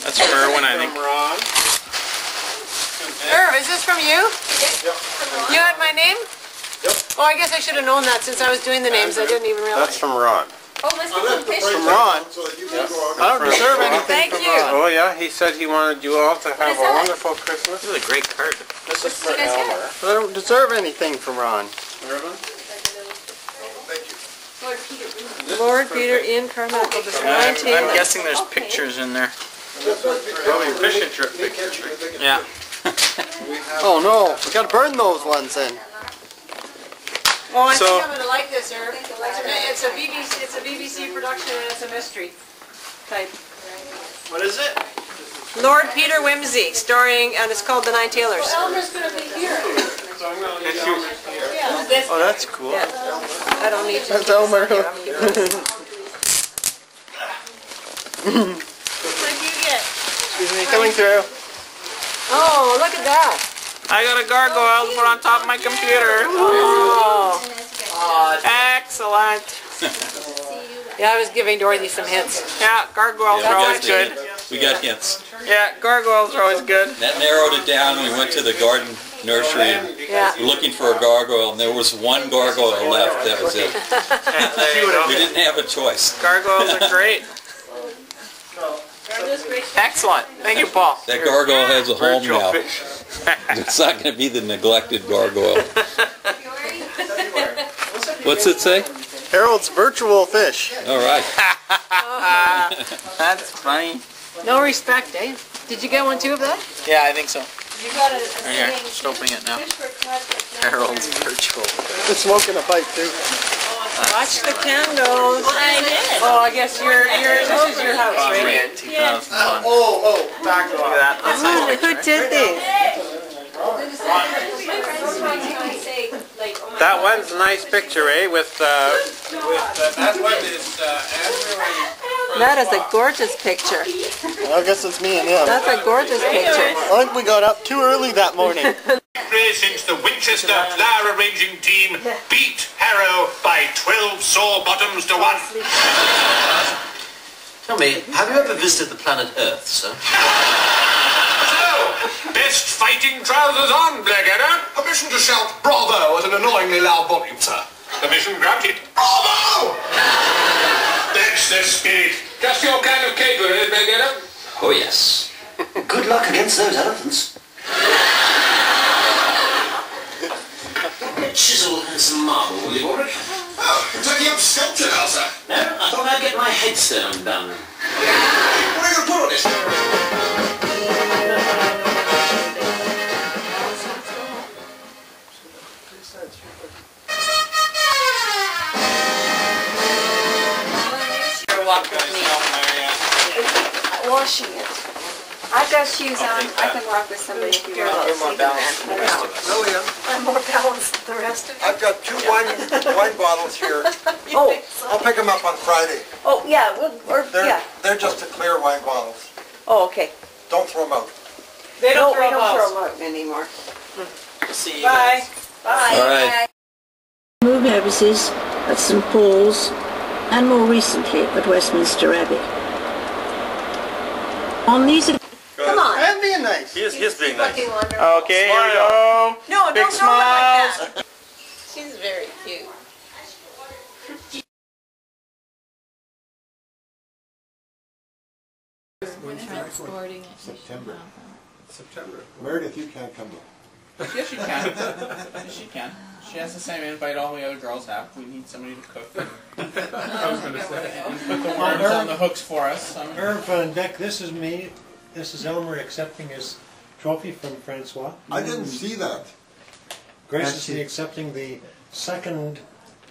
That's from Erwin, I think. Irv, is this from you? Yep. You had my name? Yep. Oh, I guess I should have known that since I was doing the names. I didn't even realize. That's from Ron. Oh, let's get some pictures. From Ron? I don't deserve anything Thank from you. Ron. Oh yeah, he said he wanted you all to have a wonderful Christmas. This is a great card. This is for Elmer. I don't deserve anything from Ron. Irvin? Lord Peter in Carmichael. I'm guessing there's pictures in there. Probably fishing trip pictures. Yeah. Oh no, we gotta burn those ones in. Oh, I think I'm going to like this, Irv. It's a BBC production and it's a mystery type. What is it? Lord Peter Whimsy, starring, and it's called The Nine Tailors. Elmer's going to be here. Oh, that's cool. Yeah. I don't need to. That's Elmer. What did you get? Excuse me, coming through. Oh, look at that. I got a gargoyle to put on top of my computer. Oh. Excellent. Yeah, I was giving Dorothy some hints. Yeah, gargoyles are always good. We got hints. Yeah, gargoyles are always good. That narrowed it down. We went to the garden nursery looking for a gargoyle, and there was one gargoyle left. That was it. We didn't have a choice. Gargoyles are great. Excellent. Thank you, Paul. That gargoyle has a home now. It's not going to be the neglected gargoyle. What's it say? Harold's virtual fish. All right. That's funny. No respect, eh? Did you get one too of that? Yeah, I think so. You got a Here, just opening it now. Harold's virtual. Been smoking a pipe too. Watch the candles. I did. Oh, I guess this is your house, right? Yeah. Back to that. Who did these? That one's a nice picture, eh? That one is Andrew and... That is a gorgeous picture. I guess it's me and him. That's a gorgeous picture. I think we got up too early that morning. Since the Winchester flower arranging team beat Harrow by 12 sore bottoms to 1. Tell me, have you ever visited the planet Earth, sir? Best fighting trousers on, Blackadder. Permission to shout bravo at an annoyingly loud volume, sir. Permission granted. Bravo! That's the spirit. Just your kind of caper, eh, Blackadder? Oh, yes. Good luck against those elephants. Chisel and some marble, will you, Warwick? Oh, you're taking up sculpture now, sir. No, I thought I'd get my headstone done. What are you going to put on this? Washing it. I've got shoes on. I can walk with somebody if you want. You're more balanced than the rest of us. Lillian. I'm more balanced than the rest of you. I've got 2 wine bottles here. Oh. I'll pick them up on Friday. Oh, yeah. They're just the clear wine bottles. Oh, okay. Don't throw them out. We don't throw them out anymore. See you Bye. Bye. All right. Movie services at St. Paul's and more recently at Westminster Abbey. On these... Come on. I'm being nice. He's being nice. Okay, here we go. No, Big don't throw it like smiles. that. She's very cute. September. Meredith, you can't come in. Yes, she can. Yes, she can. She has the same invite all the other girls have. We need somebody to cook. I was going to say. And put the worms on the hooks for us. Irv and Dick, this is me. This is Elmer accepting his trophy from Francois. I didn't see that. Graciously accepting the second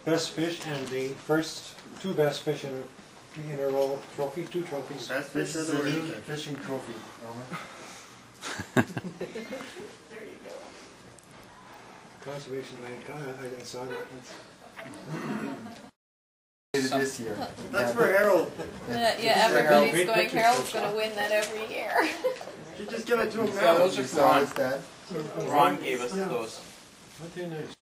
best fish and the first 2 best fish in a row trophy. 2 trophies. Best fish of the week. Fishing trophy, Elmer. There you go. Conservation land. I saw that. This year. That's for Harold. Yeah, everybody's going, Harold's going to win that every year. You just give it to him now. Yeah, those are Ron. Dad. Ron gave us those. Very nice.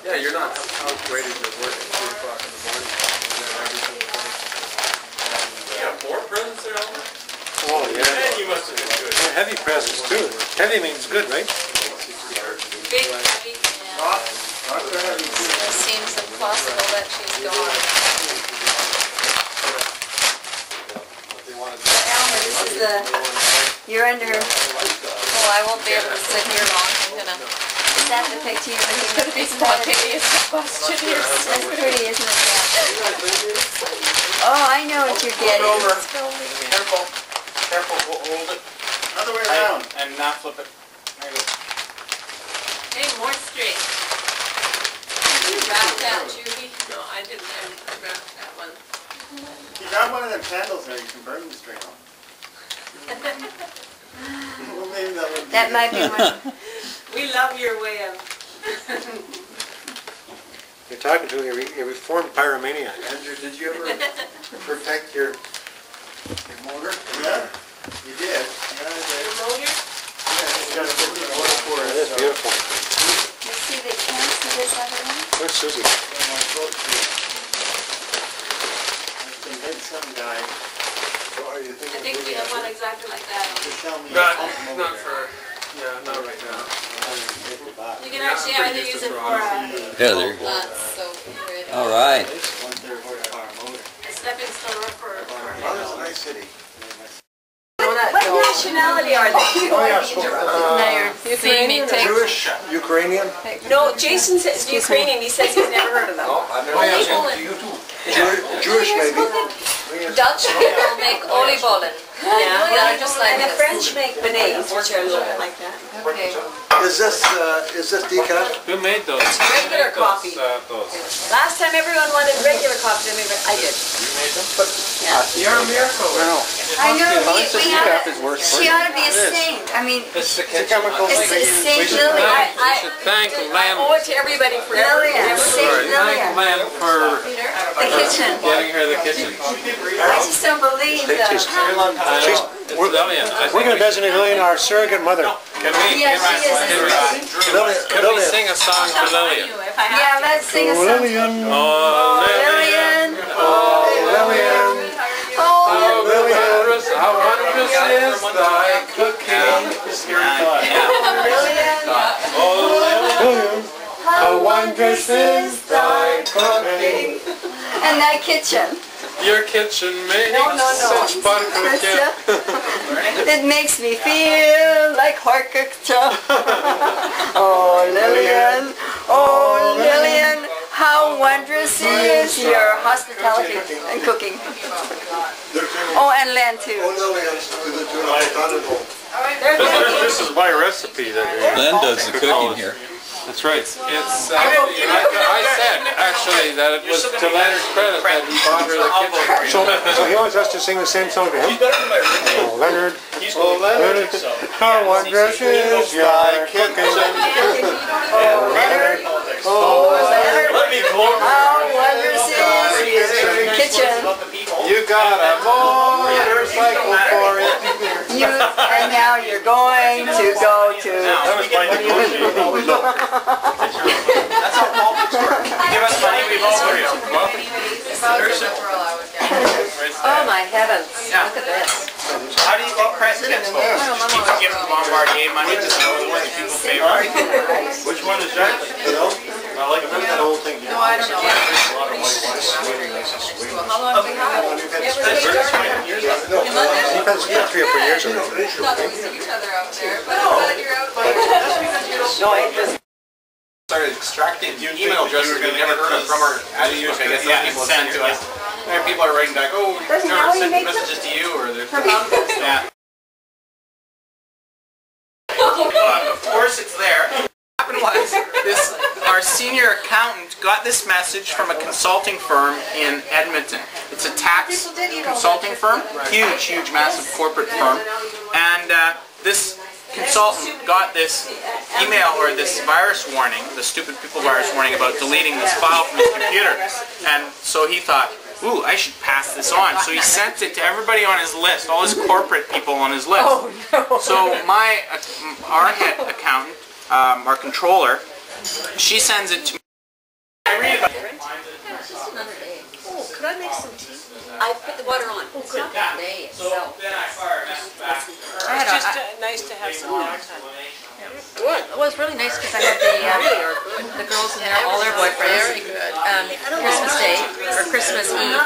Yeah, you're not. How great is your work at 2 o'clock in the morning? You got 4 presents there, Elmer? Oh, yeah. Man, you must have been good. Yeah, heavy presents too. Heavy means good, right? Big, heavy, it seems impossible that she's gone. Elmer, this is you're under... Well, I won't be able to sit here long. I'm going to... Is that the picture you're looking It's going to be spontaneous combustion here. That's pretty, isn't it? Yeah. Oh, I know what you're getting. Over. Careful. Careful, hold it. Other way around. And not flip it. There you go. Hey, more straight. Did you wrap that, Judy? No, I didn't wrap that one. You got one of them candles there you can burn the string on. Well, maybe that might be one. We love your way of... You're talking to a reformed pyromaniac. Andrew, did you ever protect your motor? Yeah, you did. Yeah, I did. Your motor? Yeah, you got a different motor for it. That is beautiful. Let's see the chance of this other one. Where's Susie? Some guy. I think we have one exactly like that. Not for, not right now. You can actually either use it for Yeah, there you go. so good. All right. A stepping stone for That's a nice city. What nationality are they? seeing me take. Jewish? Ukrainian? No, Jason says Ukrainian. He says he's never heard of them. Jewish maybe. Dutch people make oliebollen. Yeah, just like and the French make beignets, which are a little bit like that. Okay. Is this decaf? Who made those? It's regular coffee. Last time everyone wanted regular coffee, I did. You made them? You're a miracle. No. I know, we ought Decaf is worse for she you. ought to be a saint. I mean, It's the chemical it's Saint Lily. We should thank I Lamb. owe it to everybody for Lillian. Saint Lillian. Thank Lamb for The kitchen. getting her the kitchen. I just don't believe that. We're We're going to designate Lillian our surrogate mother. Can we sing a song for Lillian? Yeah, let's sing a song. Lillian. Oh, Lillian. Oh, Lillian. Oh, Lillian. How wondrous is thy cooking. Lillian. Lillian. How wondrous is thy cooking. And that kitchen. Your kitchen makes such buttercake. It makes me feel like Horkukcha. Oh, Lillian. Oh, Lillian. How wondrous is your hospitality and cooking. Oh, and land too. This is my recipe that Len does the cooking here. That's right. It's I said actually that it was to Leonard's credit that he bought her the kitchen. So he wants us to sing the same song to him? Oh, Leonard. Oh, Leonard. How wondrous is thy cooking. Oh, Leonard. Oh, Leonard. Let me glory. How wondrous is your kitchen. You got a motorcycle for it. And now you're going to go to. That's how politics work. Give us money, we vote for you. Oh my heavens, look at this. How do you think presidents vote? People give Bombardier money to know what people favor. Which one is that? I like that whole thing. No, I don't know. How long have we had it? You've had 3 or 4 years already. Not that we see each other out there, but I'm glad you're out there. No, I just started extracting email addresses we've never heard of from our address. I guess people send to us. There people are writing back, oh, we've never sent messages to you, or they're yeah. Of course it's there. What happened was our senior accountant got this message from a consulting firm in Edmonton. It's a tax consulting firm, huge, massive corporate firm, and this consultant got this email or this virus warning, the stupid people virus warning about deleting this file from his computer, and so he thought, ooh, I should pass this on. So he sent it to everybody on his list, all his corporate people on his list. Oh, no. So our head accountant, our controller, she sends it to me. I read about it. Oh, could I make some tea? I put the water on. Oh, good. Day itself. Then I fired back. It's just nice to have some downtime. Good. It was really nice because I had the girls in there, all their boyfriends. Very good. Christmas Day, or Christmas Eve.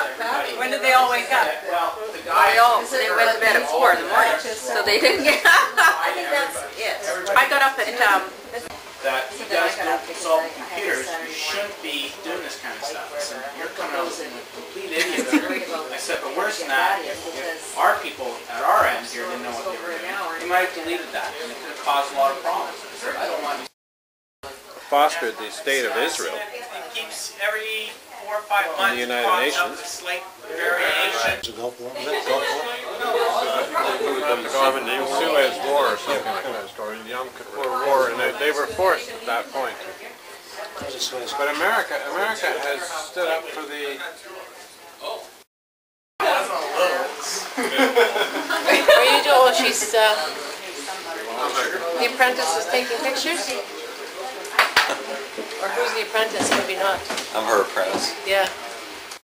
When did they all wake up? They went to bed at 4 in the morning, so they didn't get I think that's it. I got up at that you guys don't consult computers, you shouldn't be doing this kind of stuff. So you're coming out with a complete idiot. I said, but worse than that, if our people at our end here didn't know what they were doing, they might have deleted that, and it could have caused a lot of problems. I said, I don't want to fostered the state of Israel. It keeps every 4 or 5 months. The United Nations. A slight variation. The Suez War or something like that story, the Yom Kippur War, and they were forced at that point. But America has stood up for the. Are you doing? She's the apprentice is taking pictures. Or who's the apprentice? Maybe not. I'm her apprentice. Yeah.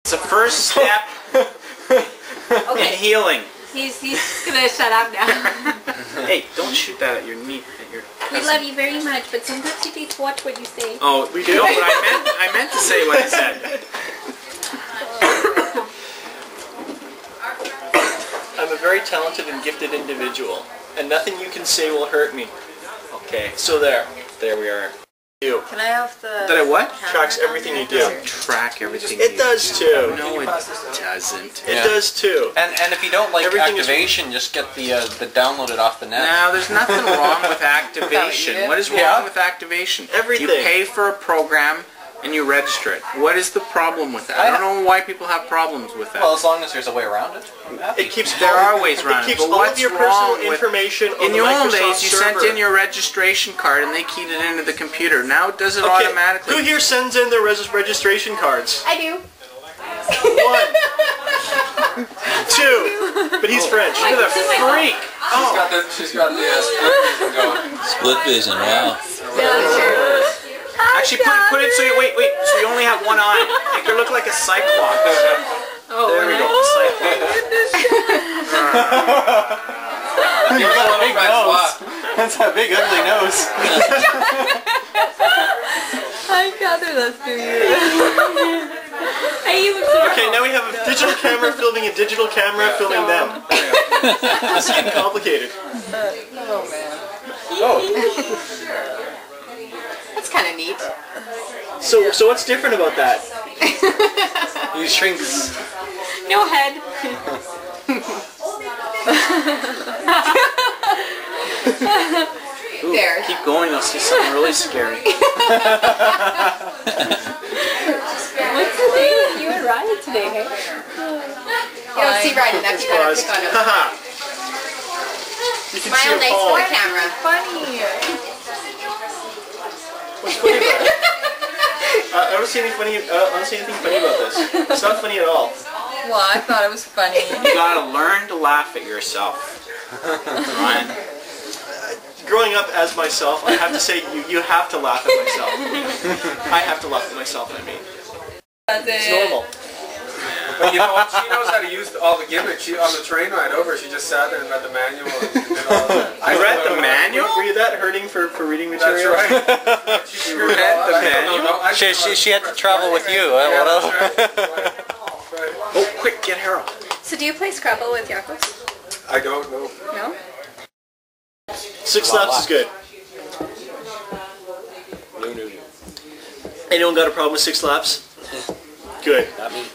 It's a first step and healing. He's gonna shut up now. Hey, don't shoot that at your knee. We love you very much, but sometimes you need to watch what you say. Oh, we do. But I meant to say what I said. I'm a very talented and gifted individual, and nothing you can say will hurt me. Okay, so there we are. You. Can I have the... That it what? Tracks everything you do. Track everything you do. It does too. No, it doesn't. It does too. And if you don't like activation, just get the download it off the net. Now, there's nothing wrong with activation. What is wrong with activation? Everything. You pay for a program and you register it. What is the problem with that? I don't know why people have problems with that. Well, as long as there's a way around it. There are ways around it. It keeps all of your personal information on in the your Microsoft old days, you server. sent in your registration card and they keyed it into the computer. Now it does it automatically. Who here sends in their registration cards? I do. 1. 2. But he's French. Look at that freak. She's got the split vision going. Split vision, wow. Actually, put it so you wait. So you only have one eye. Make her look like a cyclops. Oh, there we go. You got a big nose. That's a big ugly nose. I gathered that's for you. Okay, now we have a digital camera filming a digital camera filming them. This is getting complicated. Oh man. Oh. That's kind of neat. So what's different about that? You shrinks. No head. Ooh, there. Keep going, I'll see something really scary. What's the thing with you and Ryan today, hey? You don't see Ryan enough, you gotta pick on him. Smile nice for the camera. Funny. What's funny about it? I don't see anything funny about this. It's not funny at all. Well, I thought it was funny. You gotta learn to laugh at yourself. Ryan. Growing up as myself, I have to say you have to laugh at myself. I have to laugh at myself, I mean. It's normal. But you know what? She knows how to use all the gimmicks. On the train ride over, she just sat there and read the manual and did all that. I read the manual? Were you that hurting for reading material? That's right. She read the manual? She had to travel with you. Oh, quick, get Harold. So do you play Scrabble with Yakos? I don't know. No? 6 laps is good. No. Anyone got a problem with 6 laps? Good. Not me.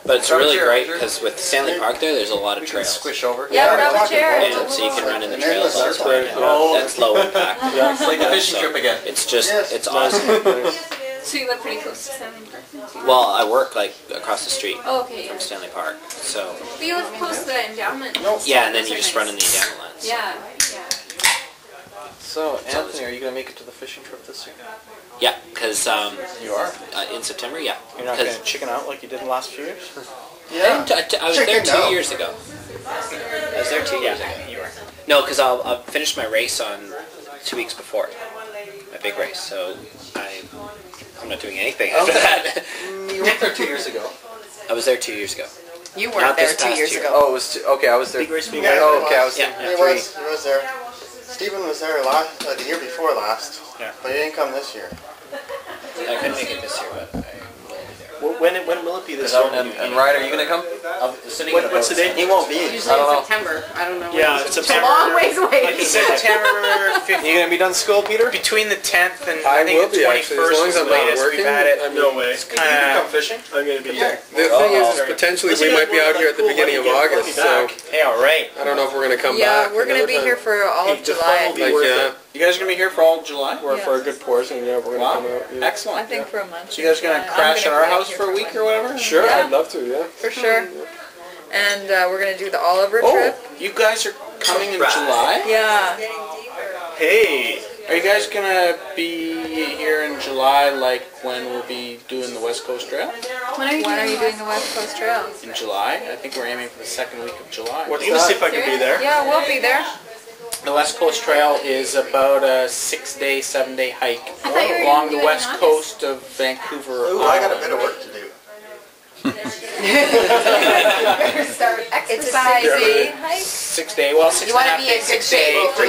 But it's really great because with Stanley Park there's a lot of trails. Squish over. Yeah, grab a chair. And so you can run in the trails. That's low impact. Yeah, it's like a fishing trip again. It's just, it's awesome. So you live pretty close to Stanley Park? Well, I work like across the street from Stanley Park, so. But you live close to the endowment. Yeah, and then you just run in the endowment lands. Yeah. So, Anthony, are you going to make it to the fishing trip this year? Yeah, because you are in September. Yeah. You're not going to chicken out like you did the last few years. Yeah. I was there 2 years ago. I was there 2 years ago. You were. No, because I'll finish my race on 2 weeks before my big race, so I'm not doing anything after that. You weren't there 2 years ago. I was there 2 years ago. You weren't there 2 years ago. Oh, it was okay. I was there. Big race being Oh, okay. I was there. He was there. Stephen was there the year before last, but he didn't come this year. I couldn't make it this year, but I will be there. When will it be this year? And Ryder, are you going to come? What's the date? He won't be. Usually in September. I don't know. Yeah, it's September. A long ways away. Like September 15th. You going to be done school, Peter? Between the 10th and I think the 21st is the latest we've had it. No way. It's kind of come fishing? I'm going to be here. The thing is potentially we might be out here at the beginning of August, so hey, all right. I don't know if we're going to come back. Yeah, we're going to be here for all of July. You guys are going to be here for all of July? For a good portion, yeah, we're going to come out. Yeah. Excellent. I think for a month. So you guys are going to crash at our house for a week or whatever? Sure, I'd love to, yeah. For sure. And we're going to do the Oliver trip. You guys are coming in July? Yeah. Hey. Are you guys going to be here in July like when we'll be doing the West Coast Trail? When are you doing the West Coast Trail? In July. I think we're aiming for the second week of July. I'm going to see if I can be there. Yeah, we'll be there. The West Coast Trail is about a 6-day, 7-day hike along the west coast of Vancouver. Ooh, I got a bit of work to do. Start exercising. 6 day. Well, 6 You and a want to half be in days, good 6 days. shape.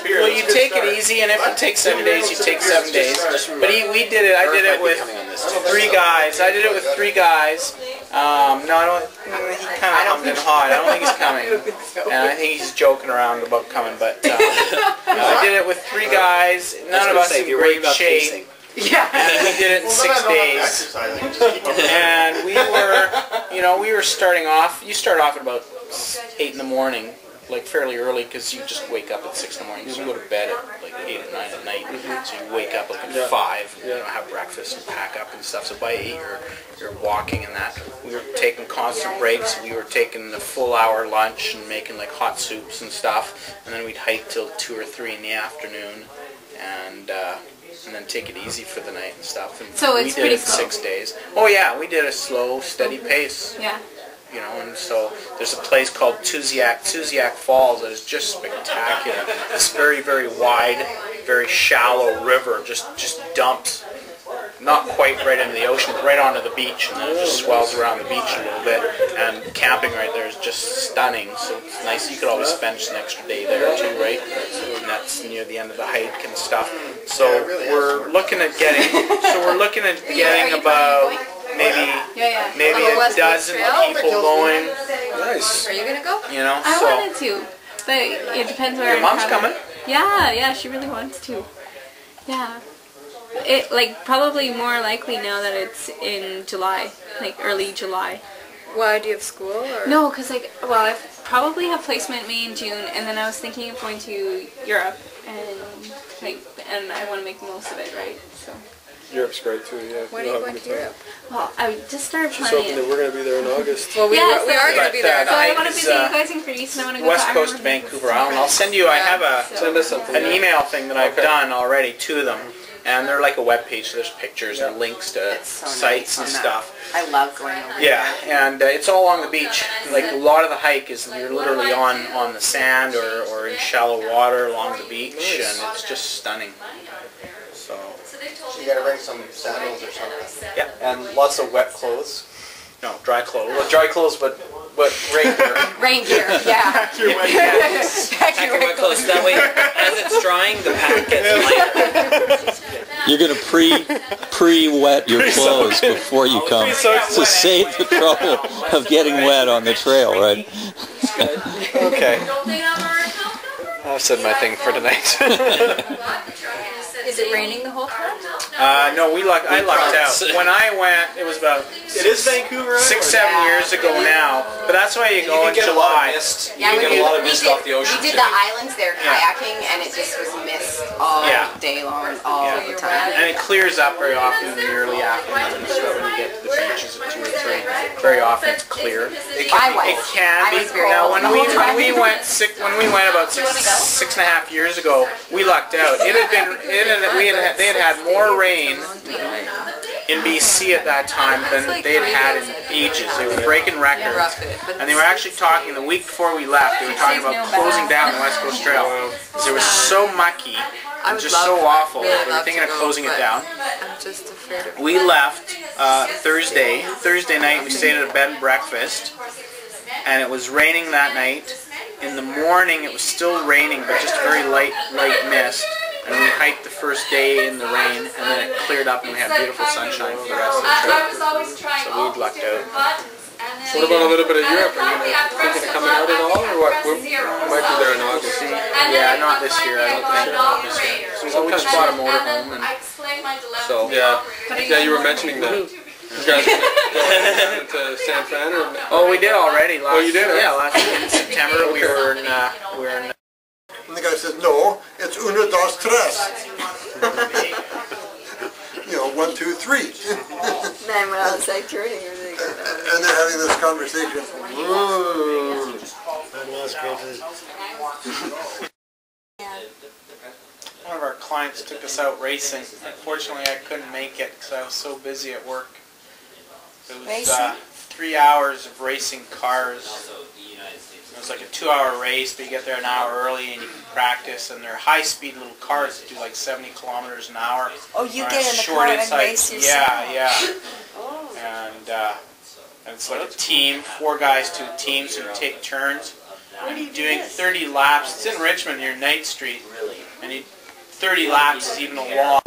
Well, you take it easy, and if it takes 7 days, you take 7 days. But we did it. I did it with 3 guys. I did it with 3 guys. No, I don't. He kind of hummed and hawed. I don't think he's coming, and I think he's joking around about coming. But I did it with 3 guys. None of us in great shape. Yeah. And we did it in 6 days. And we were starting off. You start off at about 8 in the morning, like fairly early, because you just wake up at 6 in the morning. Because you go to bed at like 8 or 9 at night. So you wake up like at 5, and have breakfast and pack up and stuff. So by 8, you're walking and that. We were taking constant breaks. We were taking the full hour lunch and making like hot soups and stuff. And then we'd hike till 2 or 3 in the afternoon, and then take it easy for the night and stuff. And so it's we did pretty it slow. 6 days. Oh yeah, we did a slow, steady pace. Yeah. You know, and so there's a place called Tuziak Falls that is just spectacular. This very, very wide, very shallow river just dumps, not quite right into the ocean, but right onto the beach, and then it just swells around the beach a little bit. And camping right there is just stunning. So it's nice. You could always spend just an extra day there too, right? And that's near the end of the hike and stuff. So we're looking at getting about maybe a dozen people going. Nice. Are you gonna go? You know, I so wanted to, but it depends where. Your mom's coming. Yeah, she really wants to. Yeah. It probably more likely now that it's in July, like early July. Why, do you have school? Or? No, because I probably have placement May and June, and then I was thinking of going to Europe, and I want to make the most of it, right? So. Europe's great too, yeah. When are you going to Europe? Well, I just started Just planning. hoping that we're going to be there in August. Well, we are going to be there. So I want to visit you guys in Greece, and I want to go West to Coast Ireland. Vancouver Island. I'll send you. I have an email thing that I've done already to them, and they're like a web page. So there's pictures and links to sites and stuff. I love going over Yeah, and it's all along the beach. Like a lot of the hike is you're literally on the sand or in shallow water along the beach, and it's just stunning. So you got to bring some sandals or something. Yeah, and lots of wet clothes. No, dry clothes. Well, dry clothes, but rain gear. Rain gear, yeah. Pack your wet clothes. That way, as it's drying, the pack gets lighter. You're going to pre-wet your clothes before you come to save the trouble of getting wet on the trail, right? Okay. I've said my thing for tonight. Is it raining the whole time? No, I lucked out. When I went, it was about It is Vancouver. 6-7 years ago now, but that's why you go in July. Yeah, you get a lot of mist off the ocean. We did the islands there kayaking, and it just was mist all day long, all the time. And it clears up very often in the early afternoon, so when you get to the beaches at 2 or 3, very often it's clear. It can be. Now, when we went about 6.5 years ago, we lucked out. They had had more rain in BC at that time than they had in ages. They were breaking records, and they were actually talking the week before we left. They were talking about closing down the West Coast Trail because it was so mucky and just so awful. They were thinking of closing it down. I'm just afraid of We left Thursday night. We stayed at a bed and breakfast, and it was raining that night. In the morning, it was still raining, but just very light mist. And we hiked the first day in the rain, and then it cleared up, and we had beautiful sunshine for the rest of the trip. So we'd lucked out. What about a little bit of Europe? Are you thinking of coming out at all, or what? We might be there in August. Yeah, not this year. I don't think. Not this year. So we just bought a motorhome, and so yeah, you were mentioning that. You guys went to San Fran, or? Oh, we did already. You did? Yeah, last in September we were in. And the guy says, no, it's una, dos, tres. You know, 1, 2, 3. Man, when I was like turning, and they're having this conversation. One of our clients took us out racing. Unfortunately, I couldn't make it because I was so busy at work. It was 3 hours of racing cars. It was like a 2-hour race, but you get there an hour early and you can practice. And they're high-speed little cars that do like 70 kilometers an hour. Oh, you get in the car and race yourself? Yeah. And And it's like a team, 4 guys to teams who take turns. Doing 30 laps. It's in Richmond near Knight Street. And 30 laps is even a walk.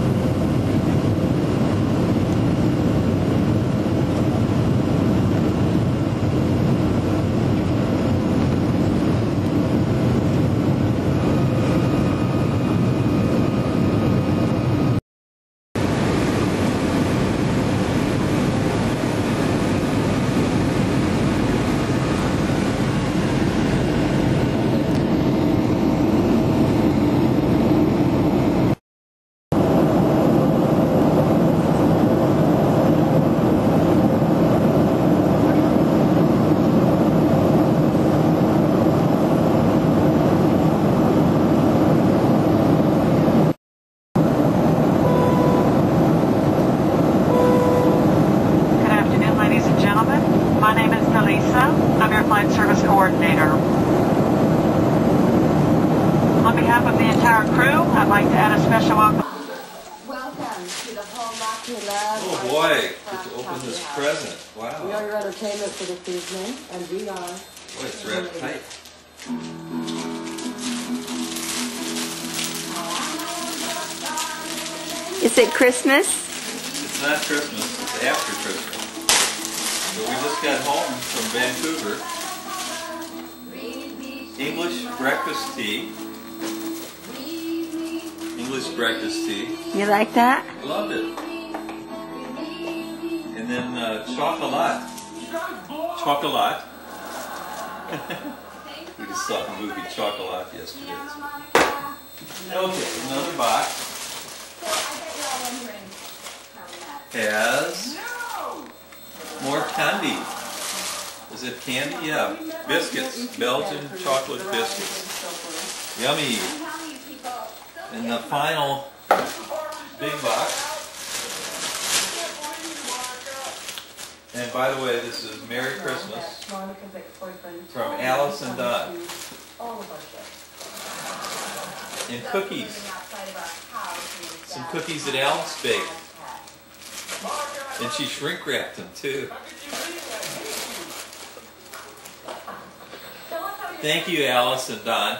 Oh boy, to open this present. Wow. We are your entertainment for this evening, and we are... Boy, it's wrapped tight. Is it Christmas? It's not Christmas, it's after Christmas. So we just got home from Vancouver. English breakfast tea. English breakfast tea. You like that? Loved it. And then chocolate. Chocolate. We just saw the movie Chocolate yesterday. Okay, another box has more candy. Is it candy? Yeah. Biscuits. Belgian chocolate biscuits. Yummy. And the final big box. And by the way, this is Merry Christmas from Alice and Don. And cookies. Some cookies that Alice baked. And she shrink wrapped them too. Thank you, Alice and Don.